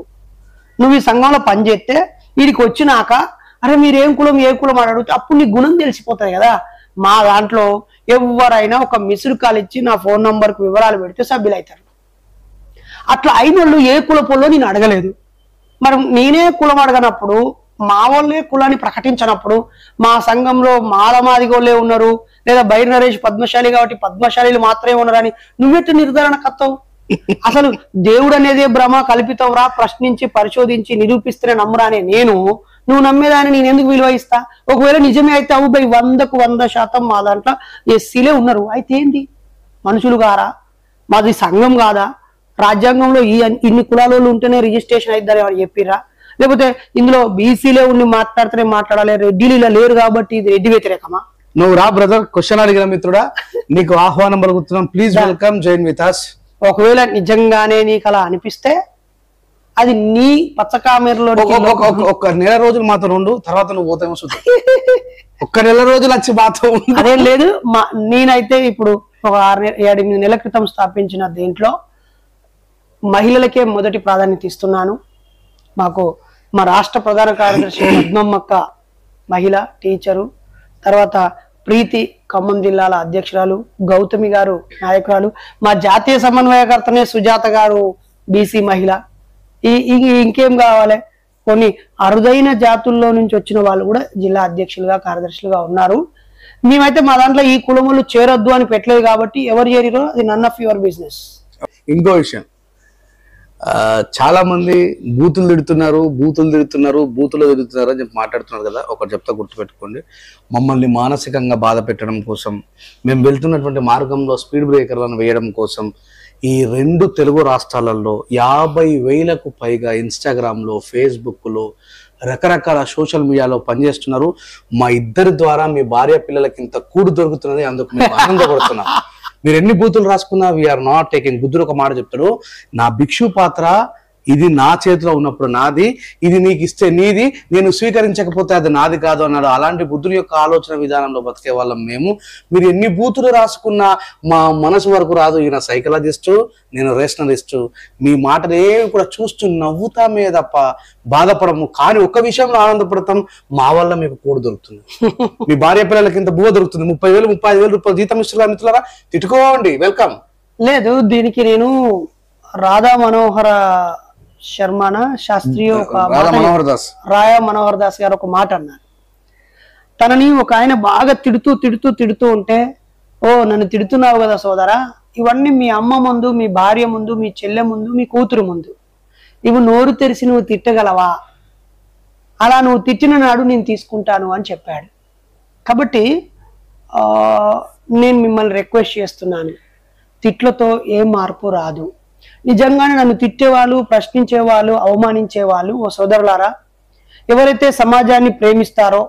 నువ్వు ఈ సంఘంలో పనిచేస్తే వీడికి వచ్చినాక అరే మీరేం కులం ఏ కులం అని అడుగుతా అప్పుడు నీ గుణం తెలిసిపోతుంది కదా. మా దాంట్లో ఎవరైనా ఒక మిస్డ్ కాల్ ఇచ్చి నా ఫోన్ నంబర్కు వివరాలు పెడితే సభ్యులు అవుతారు. అట్లా అయిన వాళ్ళు ఏ కులపోలో నేను అడగలేదు. మరి నేనే కులం అడగనప్పుడు, మా వాళ్ళే కులాన్ని ప్రకటించినప్పుడు, మా సంఘంలో మాలమాదిగోళ్ళే ఉన్నారు లేదా బైర్ నరేష్ పద్మశాలి కాబట్టి పద్మశాలీలు మాత్రమే ఉన్నారని నువ్వెట్టు నిర్ధారణ కత్తావు? అసలు దేవుడు అనేది భ్రమ కల్పితం రా, ప్రశ్నించి పరిశోధించి నిరూపిస్తేనే నమ్మురా అనే నేను నువ్వు నమ్మేదాన్ని నేను ఎందుకు విలువ ఇస్తా? ఒకవేళ నిజమే అయితే అవు బై 100కు 100% మా దాంట్లో ఎస్సీలే ఉన్నారు. అయితే ఏంది? మనుషులు గారా? మాది సంఘం కాదా? రాజ్యాంగంలో ఇన్ని కులాలు ఉంటేనే రిజిస్ట్రేషన్ అయిద్దని అని చెప్పిరా? లేకపోతే ఇందులో బీసీలే ఉండి మాట్లాడితేనే మాట్లాడాలి, రెడ్డిలు ఇలా లేరు కాబట్టి ఇది రెడ్డి వ్యతిరేకమా? నువ్వు రా బ్రదర్, క్వశ్చన్ అడిగిన మిత్రుడా, నీకు ఆహ్వానం పలుకుతున్నాం. Please welcome, join with us. ఒకవేళ నిజంగానే నీకు అలా అనిపిస్తే అది నీ పచ్చకామెరలో ఒక్క నెల రోజులు మాతో ఉండు, తర్వాత నువ్వు పోతామో చూద్దాం. ఒక్క నెల రోజులు వచ్చి మాతో అదేం లేదు. నేనైతే ఇప్పుడు ఒక 6-8 నెలల క్రితం స్థాపించిన దీంట్లో మహిళలకే మొదటి ప్రాధాన్యత ఇస్తున్నాను. మాకు మా రాష్ట్ర ప్రధాన కార్యదర్శి పద్మమ్మక్క మహిళ టీచరు, తర్వాత ప్రీతి ఖమ్మం జిల్లాల అధ్యక్షురాలు, గౌతమి గారు నాయకురాలు, మా జాతీయ సమన్వయకర్తనే సుజాత గారు బీసీ మహిళ. ఇంకేం కావాలి, కొన్ని అరుదైన జాతుల్లో నుంచి వచ్చిన వాళ్ళు కూడా జిల్లా అధ్యక్షులుగా కార్యదర్శులుగా ఉన్నారు. మేమైతే మా దాంట్లో ఈ కులములు చేరొద్దు అని పెట్టలేదు కాబట్టి ఎవరు చేరిరో అది నన్ ఆఫ్ యువర్ బిజినెస్. ఇంకో విషయం, చాలా మంది బూతులు తిడుతున్నారు అని చెప్పి మాట్లాడుతున్నారు కదా. ఒకటి చెప్తా, గుర్తుపెట్టుకోండి. మమ్మల్ని మానసికంగా బాధ పెట్టడం కోసం, మేము వెళ్తున్నటువంటి మార్గంలో స్పీడ్ బ్రేకర్లను వేయడం కోసం ఈ 2 తెలుగు రాష్ట్రాలలో 50,000కు పైగా ఇన్స్టాగ్రామ్లో, ఫేస్బుక్లో, రకరకాల సోషల్ మీడియాలో పనిచేస్తున్నారు. మా ఇద్దరి ద్వారా మీ భార్య పిల్లలకి ఇంత కూడు దొరుకుతున్నది, అందుకు మేము ఆనందపడుతున్నాం. మీరు ఎన్ని బూతులు రాసుకున్నా వీఆర్ నాట్ టేకింగ్. బుద్ధుడు ఒక మాట చెప్తాడు, నా భిక్షు పాత్ర ఇది నా చేతిలో ఉన్నప్పుడు నాది, ఇది నీకు ఇస్తే నీది, నేను స్వీకరించకపోతే అది నాది కాదు అన్నాడు. అలాంటి బుద్ధుని యొక్క ఆలోచన విధానంలో బతికే వాళ్ళం మేము. మీరు ఎన్ని బూతులు రాసుకున్నా మా మనసు వరకు రాదు. ఈయన సైకలాజిస్టు, నేను రేషనలిస్టు. మీ మాటలు ఏవి కూడా చూస్తూ నవ్వుతామే తప్ప బాధపడము. కానీ ఒక్క విషయంలో ఆనందపడతాం, మా వల్ల మీకు కూడు దొరుకుతుంది. మీ భార్య పిల్లలకి ఇంత బువ్వ దొరుకుతుంది. 30,000 35,000 రూపాయలు జీతం ఇస్తున్నా మిత్రులారా, తిట్టుకోండి, వెల్కమ్. లేదు, దీనికి నేను రాధా మనోహర శర్మన శాస్త్రీయ రాయా మనోహర్ దాస్ గారు ఒక మాట అన్నారు. తనని ఒక ఆయన బాగా తిడుతూ ఉంటే, ఓ నన్ను తిడుతున్నావు కదా సోదరా, ఇవన్నీ మీ అమ్మ ముందు, మీ భార్య ముందు, మీ చెల్లె ముందు, మీ కూతురు ముందు, ఇవి నోరు తెరిచి నువ్వు తిట్టగలవా? అలా నువ్వు తిట్టిన నాడు నేను తీసుకుంటాను అని చెప్పాడు. కాబట్టి నేను మిమ్మల్ని రిక్వెస్ట్ చేస్తున్నాను, తిట్లతో ఏ మార్పు రాదు. నిజంగానే నన్ను తిట్టేవాళ్ళు, ప్రశ్నించేవాళ్ళు, అవమానించేవాళ్ళు, ఓ సోదరులారా, ఎవరైతే సమాజాన్ని ప్రేమిస్తారో,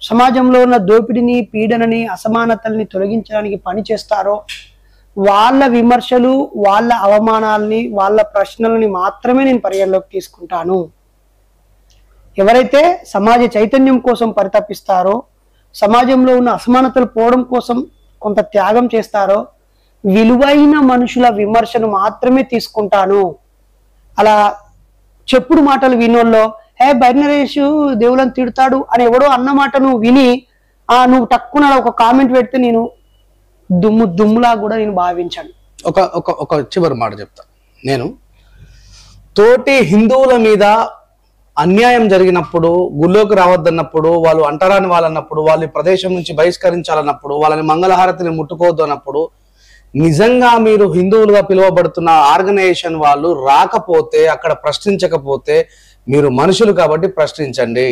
సమాజంలో ఉన్న దోపిడిని, పీడనని, అసమానతల్ని తొలగించడానికి పని చేస్తారో, వాళ్ళ విమర్శలు, వాళ్ళ అవమానాలని, వాళ్ళ ప్రశ్నలని మాత్రమే నేను పరిగణలోకి తీసుకుంటాను. ఎవరైతే సమాజ చైతన్యం కోసం పరితపిస్తారో, సమాజంలో ఉన్న అసమానతలు పోవడం కోసం కొంత త్యాగం చేస్తారో, విలువైన మనుషుల విమర్శను మాత్రమే తీసుకుంటాను. అలా చెప్పుడు మాటలు వినోల్లో, బైనరేషు దేవుళ్ళని తిడతాడు అని ఎవడో అన్న మాటను విని నువ్వు టక్కున ఒక కామెంట్ పెడితే నేను దుమ్ములా కూడా నేను భావించాను. ఒక చివరి మాట చెప్తా. నేను తోటి హిందువుల మీద అన్యాయం జరిగినప్పుడు, గుళ్ళోకి రావద్దన్నప్పుడు, వాళ్ళు అంటరాని వాళ్ళన్నప్పుడు, వాళ్ళు ఈ ప్రదేశం నుంచి బహిష్కరించాలన్నప్పుడు, వాళ్ళని మంగళహారతిని ముట్టుకోవద్దు అన్నప్పుడు, నిజంగా మీరు హిందువులుగా పిలువబడుతున్న ఆర్గనైజేషన్ వాళ్ళు రాకపోతే, అక్కడ ప్రశ్నించకపోతే, మీరు మనుషులు కాబట్టి ప్రశ్నించండి.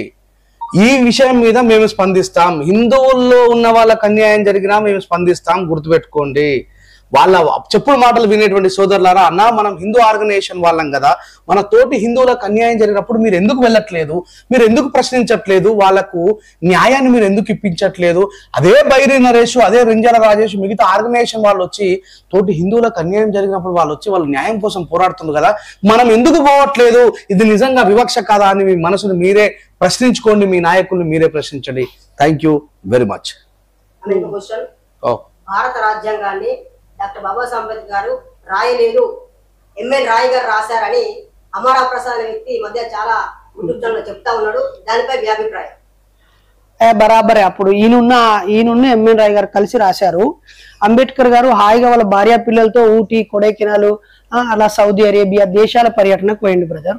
ఈ విషయం మీద మేము స్పందిస్తాం. హిందువుల్లో ఉన్న వాళ్ళకి అన్యాయం జరిగినా మేము స్పందిస్తాం, గుర్తుపెట్టుకోండి. వాళ్ళ చెప్పుడు మాటలు వినేటువంటి సోదరులారా, అన్న మనం హిందూ ఆర్గనైజేషన్ వాళ్ళం కదా, మన తోటి హిందువులకు అన్యాయం జరిగినప్పుడు మీరు ఎందుకు వెళ్ళట్లేదు, మీరు ఎందుకు ప్రశ్నించట్లేదు, వాళ్ళకు న్యాయాన్ని మీరు ఎందుకు ఇప్పించట్లేదు? అదే బైరి నరేష్, అదే రింజాల రాజేష్, మిగతా ఆర్గనైజేషన్ వాళ్ళు వచ్చి తోటి హిందువులకు అన్యాయం జరిగినప్పుడు వాళ్ళు వచ్చి వాళ్ళ న్యాయం కోసం పోరాడుతుంది కదా, మనం ఎందుకు పోవట్లేదు? ఇది నిజంగా వివక్ష కాదా అని మీ మనసును మీరే ప్రశ్నించుకోండి, మీ నాయకుల్ని మీరే ప్రశ్నించండి. Thank you very much. భారత రాజ్యాంగాన్ని డాక్టర్ బాబాసాహెబ్ అంబేద్కర్ గారు రాయలేదు, ఎంఎన్ రాయ్ గారు రాశారని అమరా ప్రసాద్ అనే వ్యక్తి ఈ మధ్య చాలా యూట్యూబ్ చెప్తా ఉన్నాడు. దానిపై మీ అభిప్రాయం? బరాబరే. అప్పుడు ఈయనున్న ఎంఎన్ రాయ్ గారు కలిసి రాశారు. అంబేద్కర్ గారు హాయిగా వాళ్ళ భార్య పిల్లలతో ఊటీ, కొడైకెనాల్, అలా సౌదీ అరేబియా దేశాల పర్యటనకు పోయిండు బ్రదర్.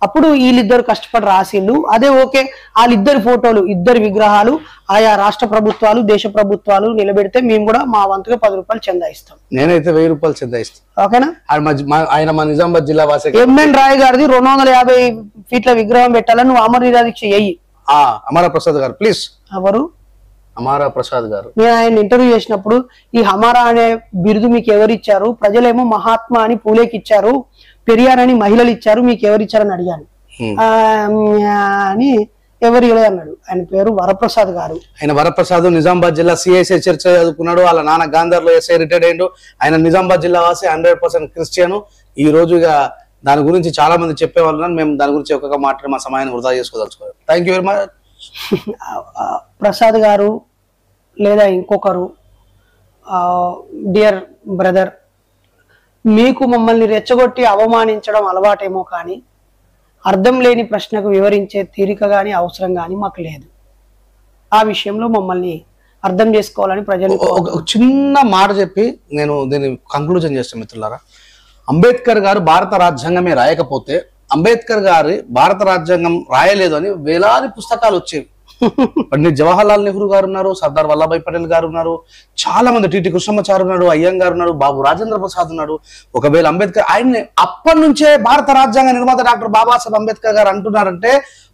అప్పుడు వీళ్ళిద్దరు కష్టపడి రాసిళ్ళు. అదే ఓకే, వాళ్ళిద్దరి ఫోటోలు, ఇద్దరు విగ్రహాలు ఆయా రాష్ట్ర ప్రభుత్వాలు, దేశ ప్రభుత్వాలు నిలబెడితే మేము కూడా మా వంతుగా 10 రూపాయలు చందా ఇస్తాం. నేనైతే 1000 రూపాయలు చందా ఇస్తాను. ఓకేనా? ఆయన మా నిజామాబాద్ జిల్లా వాసి. ఎంఎన్ రాయ్ గారిది 250 ఫీట్ల విగ్రహం పెట్టాలని నువ్వు అమర నిరాదీక్ష చెయ్యి. అమరా ప్రసాద్ గారు ప్లీజ్. ఎవరు? అమరా ప్రసాద్ గారు. నేను ఆయన ఇంటర్వ్యూ చేసినప్పుడు, ఈ హమారా అనే బిరుదు మీకు ఎవరు ఇచ్చారు? ప్రజలేమో మహాత్మా అని పూలేకి ఇచ్చారు, పెరియార్ అని మహిళలు ఇచ్చారు, మీకు ఎవరు ఇచ్చారని అడిగాను. అని ఎవరు ఇవ్వలేదు అన్నాడు. ఆయన పేరు వరప్రసాద్ గారు. ఆయన వరప్రసాద్ నిజామాబాద్ జిల్లా సిఐఎస్ఐ చర్చ చదువుకున్నాడు. వాళ్ళ నాన్న గాంధార్లో ఎస్ఐ రిటైర్డ్ అయ్యిండు. ఆయన నిజామాబాద్ జిల్లా వాసి, 100% క్రిస్టియన్. ఈ రోజుగా దాని గురించి చాలా మంది చెప్పేవాళ్ళు, మేము దాని గురించి ఒక్కొక్క మాట మా సమయాన్ని వృధా చేసుకోదలుచుకోవాలి. Thank you very much. Prasad garu లేదా ఇంకొకరు, డియర్ బ్రదర్, మీకు మమ్మల్ని రెచ్చగొట్టి అవమానించడం అలవాటేమో కానీ అర్థం లేని ప్రశ్నకు వివరించే తీరిక కానీ అవసరం కానీ మాకు లేదు. ఆ విషయంలో మమ్మల్ని అర్థం చేసుకోవాలని ప్రజలు. ఒక చిన్న మాట చెప్పి నేను దీన్ని కంక్లూజన్ చేస్తాను మిత్రులారా. అంబేద్కర్ గారు భారత రాజ్యాంగమే రాయకపోతే, అంబేద్కర్ గారి భారత రాజ్యాంగం రాయలేదు అని వేలాది పుస్తకాలు వచ్చేవి. పండిట్ జవహర్లాల్ నెహ్రూ గారు ఉన్నారు, సర్దార్ వల్లభాయ్ పటేల్ గారు ఉన్నారు, చాలా మంది, టిటి కృష్ణమాచారి ఉన్నాడు, అయ్యంగారు ఉన్నాడు, బాబు రాజేంద్ర ప్రసాద్ ఉన్నాడు. ఒకవేళ అంబేద్కర్ ఆయన అప్పటి నుంచే భారత రాజ్యాంగ నిర్మాత డాక్టర్ బాబాసాహెబ్ అంబేద్కర్ గారు అంటున్నారంటే,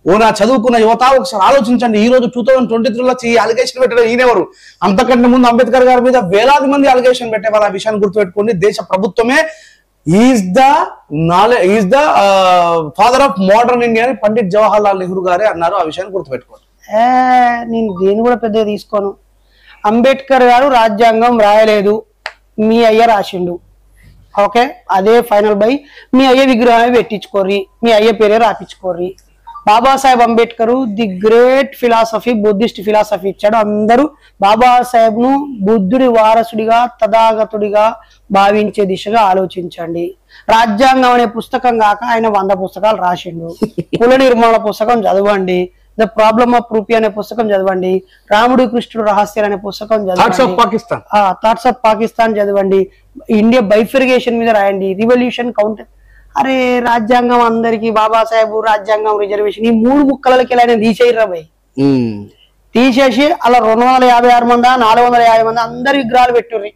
ఓ నా చదువుకున్న యువత ఒకసారి ఆలోచించండి. ఈ రోజు 2023లో ఈ అలిగేషన్ పెట్టడం ఈయనెవరు? అంతకంటే ముందు అంబేద్కర్ గారి మీద వేలాది మంది అలిగేషన్ పెట్టేవారు. ఆ విషయాన్ని గుర్తుపెట్టుకోండి. దేశ ప్రభుత్వమే is the father of modern India అని పండిట్ జవహర్లాల్ నెహ్రూ గారే అన్నారు. ఆ విషయాన్ని గుర్తుపెట్టుకోండి. నేను దేని కూడా పెద్దగా తీసుకోను. అంబేద్కర్ గారు రాజ్యాంగం రాయలేదు, మీ అయ్య రాసిండు, ఓకే, అదే ఫైనల్ బై. మీ అయ్య విగ్రహాన్ని పెట్టించుకోర్రి, మీ అయ్య పేరే రాపించుకోర్రి. Babasaheb Ambedkar the great philosophy, Buddhist philosophy ఇచ్చాడు. అందరూ బాబాసాహెబ్ ను బుద్ధుడి వారసుడిగా, తథాగతుడిగా భావించే దిశగా ఆలోచించండి. రాజ్యాంగం అనే పుస్తకం కాక ఆయన 100 పుస్తకాలు రాసిండు. కుల నిర్మాణ పుస్తకం చదవండి, ద ప్రాబ్లమ్ ఆఫ్ రూపీ అనే పుస్తకం చదవండి, రాముడు కృష్ణుడు రహస్యాలు అనే పుస్తకం చదవండి, థాట్స్ ఆఫ్ పాకిస్తాన్ చదవండి, ఇండియా బైఫర్గేషన్ మీద రాయండి, రివల్యూషన్ కౌంటర్. అరే రాజ్యాంగం అందరికి, బాబాసాహెబ్ రాజ్యాంగం, రిజర్వేషన్, ఈ 3 ముక్కలకి ఆయన తీసేయరా భయ్. తీసేసి అలా 256 మంది 450 మంది అందరి విగ్రహాలు పెట్టుర్రి.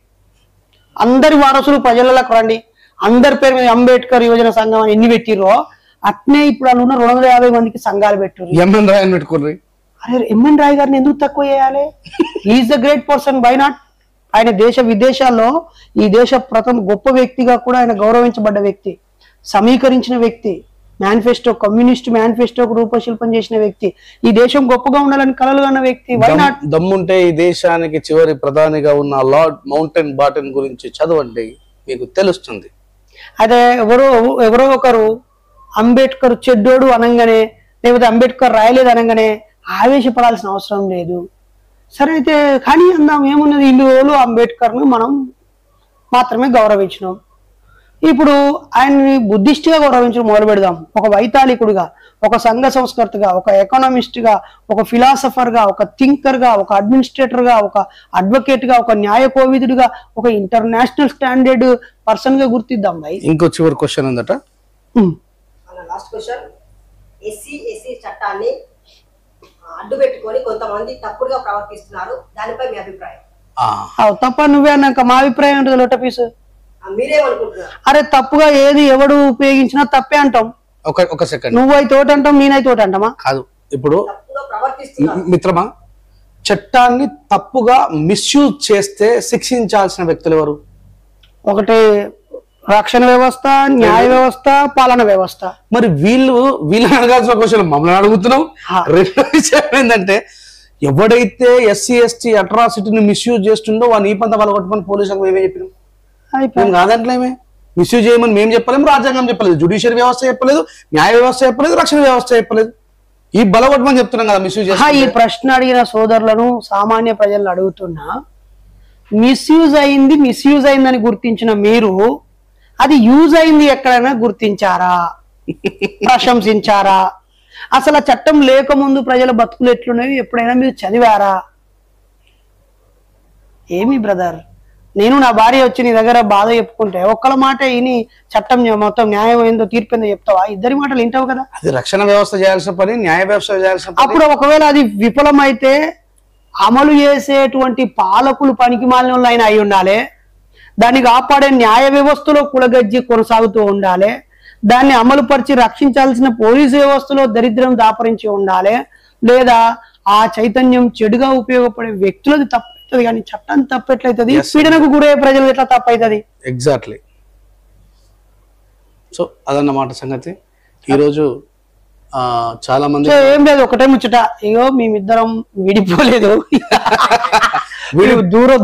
అందరి వారసులు ప్రజలకు రండి, అందరి పేరు మీద అంబేద్కర్ యువజన సంఘం అని ఎన్ని పెట్టిర్రో అట్నే ఇప్పుడు అన్న 250 మందికి సంఘాలు పెట్టుర్రి. ఎంఎన్ రాయ్ పెట్టుకోర్రి. అరే ఎంఎన్ రాయ్ గారిని ఎందుకు తక్కువ చేయాలి? Is the great person, why not? ఆయన దేశ విదేశాల్లో ఈ దేశ ప్రథమ గొప్ప వ్యక్తిగా కూడా ఆయన గౌరవించబడ్డ వ్యక్తి, సమీకరించిన వ్యక్తి, మేనిఫెస్టో, కమ్యూనిస్ట్ మేనిఫెస్టోకు రూపశిల్పం చేసిన వ్యక్తి, ఈ దేశం గొప్పగా ఉండాలని కలలు కన్న వ్యక్తి. Why not? దమ్ముంటే ఈ దేశానికి చివరి ప్రధానిగా ఉన్న లార్డ్ మౌంటెన్ బాటన్ గురించి చదవండి, మీకు తెలుస్తుంది. అదే ఎవరో ఒకరు అంబేద్కర్ చెడ్డోడు అనగానే, లేకపోతే అంబేద్కర్ రాయలేదు అనగానే ఆవేశపడాల్సిన అవసరం లేదు. సరే అయితే కానీ అందాం, ఏమున్నది, ఇల్లు అంబేద్కర్ను మనం మాత్రమే గౌరవించినాం. ఇప్పుడు ఆయన్ని బుద్ధిస్ట్గా గౌరవించడం మొదలు పెడదాం. ఒక వైతాళికుడిగా, ఒక సంఘ సంస్కర్తగా, ఒక ఎకనామిస్ట్గా, ఒక ఫిలాసఫర్గా, ఒక థింకర్గా, ఒక అడ్మినిస్ట్రేటర్గా, ఒక అడ్వకేట్గా, ఒక న్యాయ కోవిదుడిగా, ఒక ఇంటర్నేషనల్ స్టాండర్డ్ పర్సన్గా గుర్తిద్దాం భయ్. ఇంకో చివరి క్వశ్చన్ ఉందట. లాస్ట్ క్వశ్చన్, ఎస్సీ చట్టాన్ని అడ్డు పెట్టుకొని కొంతమంది తప్పుడుగా ప్రవర్తిస్తున్నారు, దానిపై మీ అభిప్రాయం? తప్ప నువ్వే అన్నాక మా అభిప్రాయం ఉంటుంది లొట్ట పీసు. మీరేమనుకుంటున్నారు? అరే తప్పుగా ఏది ఎవడు ఉపయోగించినా తప్పే అంటాం. ఒక సెకండ్, నువ్వైతే తోట అంటాం, నేనైతే తోట అంటామా? కాదు. ఇప్పుడు మిత్రమా, చట్టాన్ని తప్పుగా మిస్యూజ్ చేస్తే శిక్షించాల్సిన వ్యక్తులు ఎవరు? ఒకటి రక్షణ వ్యవస్థ, న్యాయ వ్యవస్థ, పాలన వ్యవస్థ. మరి వీళ్ళని అడగాల్సిన క్వశ్చన్ మమ్మల్ని అడుగుతున్నాం. రెండో విషయం ఏంటంటే, ఎవడైతే ఎస్సీ ఎస్టీ అట్రాసిటీని మిస్యూజ్ చేస్తుండో వాడిని ఈ పంత పలగొట్టమని పోలీసులకు మేమే చెప్పినాం. మేము కాదంటలేమే, మిస్యూజ్ చేయమని మేము చెప్పలేము, రాజ్యాంగం చెప్పలేదు, జ్యుడిషియరీ వ్యవస్థ చెప్పలేదు, న్యాయ వ్యవస్థ చెప్పలేదు, రక్షణ వ్యవస్థ చెప్పలేదు. ఈ బలగొట్టమని చెప్తున్నాం కదా మిస్యూజ్ చేసి. ఈ ప్రశ్న అడిగిన సోదరులను సామాన్య ప్రజలను అడుగుతున్నా, మిస్యూజ్ అయిందని గుర్తించిన మీరు అది యూజ్ అయింది ఎక్కడైనా గుర్తించారా? ప్రశంసించారా? అసలు ఆ చట్టం లేకముందు ప్రజల బతుకులు ఎట్లున్నవి ఎప్పుడైనా మీరు చదివారా? ఏమి బ్రదర్, నేను నా భార్య వచ్చి నీ దగ్గర బాధ చెప్పుకుంటే ఒక్కల మాట విని చట్టం మొత్తం న్యాయం ఏందో తీర్పు ఏందో చెప్తావా? ఇద్దరి మాటలు వింటావు కదా. అది రక్షణ వ్యవస్థ చేయాల్సిన పని, న్యాయ వ్యవస్థ చేయాల్సిన పని. అప్పుడు ఒకవేళ అది విఫలమైతే అమలు చేసేటువంటి పాలకులు పనికి మాలిన వాళ్ళు అయినా అయి ఉండాలి, దాన్ని కాపాడే న్యాయ వ్యవస్థలో కులగజ్జి కొనసాగుతూ ఉండాలి, దాన్ని అమలుపరిచి రక్షించాల్సిన పోలీసు వ్యవస్థలో దరిద్రం దాపరించి ఉండాలి, లేదా ఆ చైతన్యం చెడుగా ఉపయోగపడే వ్యక్తులది తప్పవుతుంది, కానీ చట్టం తప్పెట్లయితుంది, పీడనకు గురయ్యే ప్రజలు ఎట్లా తప్పవుతుంది? ఎగ్జాక్ట్లీ. సో అదన్నమాట సంగతి. ఈరోజు చాలా మంది ఏం లేదు, ఒకటే ముచ్చట, ఇగో మేమిద్దరం విడిపోలేదు,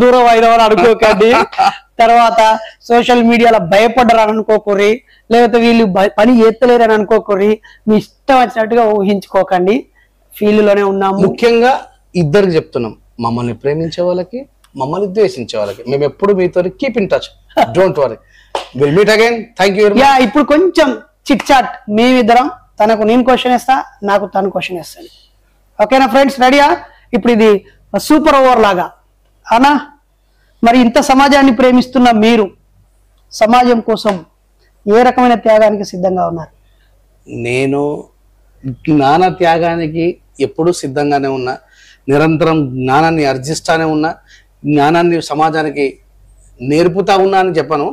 దూరం అయిన వాళ్ళు అనుకోకండి, తర్వాత సోషల్ మీడియాలో భయపడ్డారని అనుకోకూరి, లేకపోతే వీళ్ళు పని చేస్తలేరని అనుకోకూరి, మీ ఇష్టం వచ్చినట్టుగా ఊహించుకోకండి, ఫీల్డ్ లోనే ఉన్నాము. ముఖ్యంగా ఇద్దరికి చెప్తున్నాం, మమ్మల్ని ప్రేమించే వాళ్ళకి, మమ్మల్ని ద్వేషించే వాళ్ళకి మేము ఎప్పుడు మీతో keep in touch, don't worry. Will meet again. Thank you. Yeah, ఇప్పుడు కొంచెం చిట్ చాట్ మేమిద్దరం, తనకు నేను క్వశ్చన్ ఇస్తా, నాకు తను క్వశ్చన్ ఇస్తాను. ఓకేనా ఫ్రెండ్స్, రెడీయా? ఇప్పుడు ఇది సూపర్ ఓవర్ లాగా అనా. మరి ఇంత సమాజాన్ని ప్రేమిస్తున్న మీరు సమాజం కోసం ఏ రకమైన త్యాగానికి సిద్ధంగా ఉన్నారు? నేను జ్ఞాన త్యాగానికి ఎప్పుడూ సిద్ధంగానే ఉన్నా, నిరంతరం జ్ఞానాన్ని అర్జిస్తానే ఉన్నా, జ్ఞానాన్ని సమాజానికి నేర్పుతా ఉన్నా అని చెప్పను.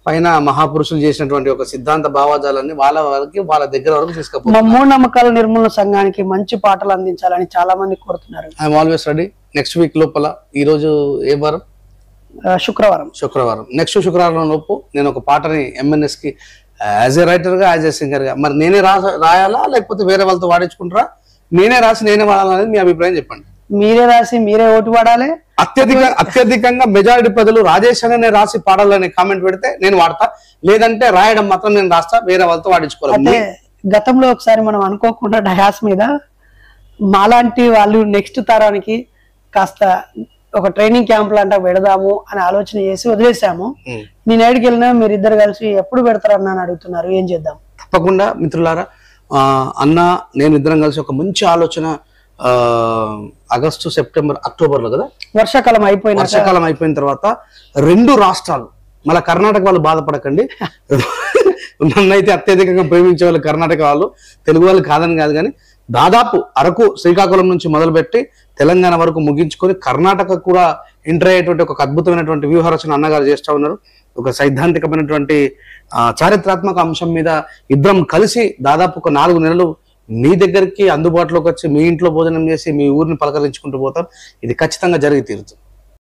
పైన మహాపురుషులు చేసినటువంటి ఒక సిద్ధాంత భావాజాలన్నీ వాళ్ళ దగ్గర వరకు తీసుకుపోతాను. మూఢనమ్మకాల నిర్మూలన సంఘానికి మంచి పాటలు అందించాలని చాలా మంది కోరుతున్నారు. I'm always ready. Next week లోపల, ఈ రోజు ఏ వారం? శుక్రవారం. నెక్స్ట్ శుక్రవారం లోపు నేను ఒక పాటని MNS కి యాజ్ ఏ రైటర్ గా, యాజ్ ఏ సింగర్ గా, మరి నేనే రాయాలా లేకపోతే వేరే వాళ్ళతో వాడించుకుంటారా? నేనే రాసి నేనే వాడాలనేది మీ అభిప్రాయం చెప్పండి. మీరే రాసి మీరే ఓటు వాడాలి. అత్యధికంగా మెజారిటీ ప్రజలు రాజేష్ అనే రాసి పాడాలని కామెంట్ పెడితే నేను వాడతా, లేదంటే రాయడం మాత్రం నేను రాస్తా, వేరే వాళ్ళతో వాడించుకోవాలి. గతంలో ఒకసారి మనం అనుకోకుండా డయాస్ మీద మాలాంటి వాళ్ళు నెక్స్ట్ తరానికి కాస్త ఒక ట్రైనింగ్ క్యాంప్ లాంటి పెడదాము అని ఆలోచన చేసి వదిలేసాము. నేను ఏడికి వెళ్ళినా మీరిద్దరు కలిసి ఎప్పుడు పెడతారన్నా అని అడుగుతున్నారు. ఏం చేద్దాం? తప్పకుండా మిత్రులారా, అన్న నేను ఇద్దరం కలిసి ఒక మంచి ఆలోచన, ఆగస్టు, సెప్టెంబర్, అక్టోబర్లో కదా వర్షాకాలం అయిపోయిన తర్వాత 2 రాష్ట్రాలు, మళ్ళీ కర్ణాటక వాళ్ళు బాధపడకండి, నన్నైతే అత్యధికంగా ప్రేమించే వాళ్ళు కర్ణాటక వాళ్ళు, తెలుగు వాళ్ళు కాదని కాదు, కానీ దాదాపు అరకు, శ్రీకాకుళం నుంచి మొదలుపెట్టి తెలంగాణ వరకు ముగించుకొని కర్ణాటక కూడా ఎంటర్ అయ్యేటువంటి ఒక అద్భుతమైనటువంటి వ్యూహరచన అన్నగారు చేస్తూ ఉన్నారు. ఒక సైద్ధాంతికమైనటువంటి చారిత్రాత్మక అంశం మీద ఇద్దరం కలిసి దాదాపు ఒక 4 నెలలు మీ దగ్గరికి అందుబాటులోకి వచ్చి మీ ఇంట్లో భోజనం చేసి మీ ఊరిని పలకరించుకుంటూ పోతాం. ఇది ఖచ్చితంగా జరిగి తీరుతుంది.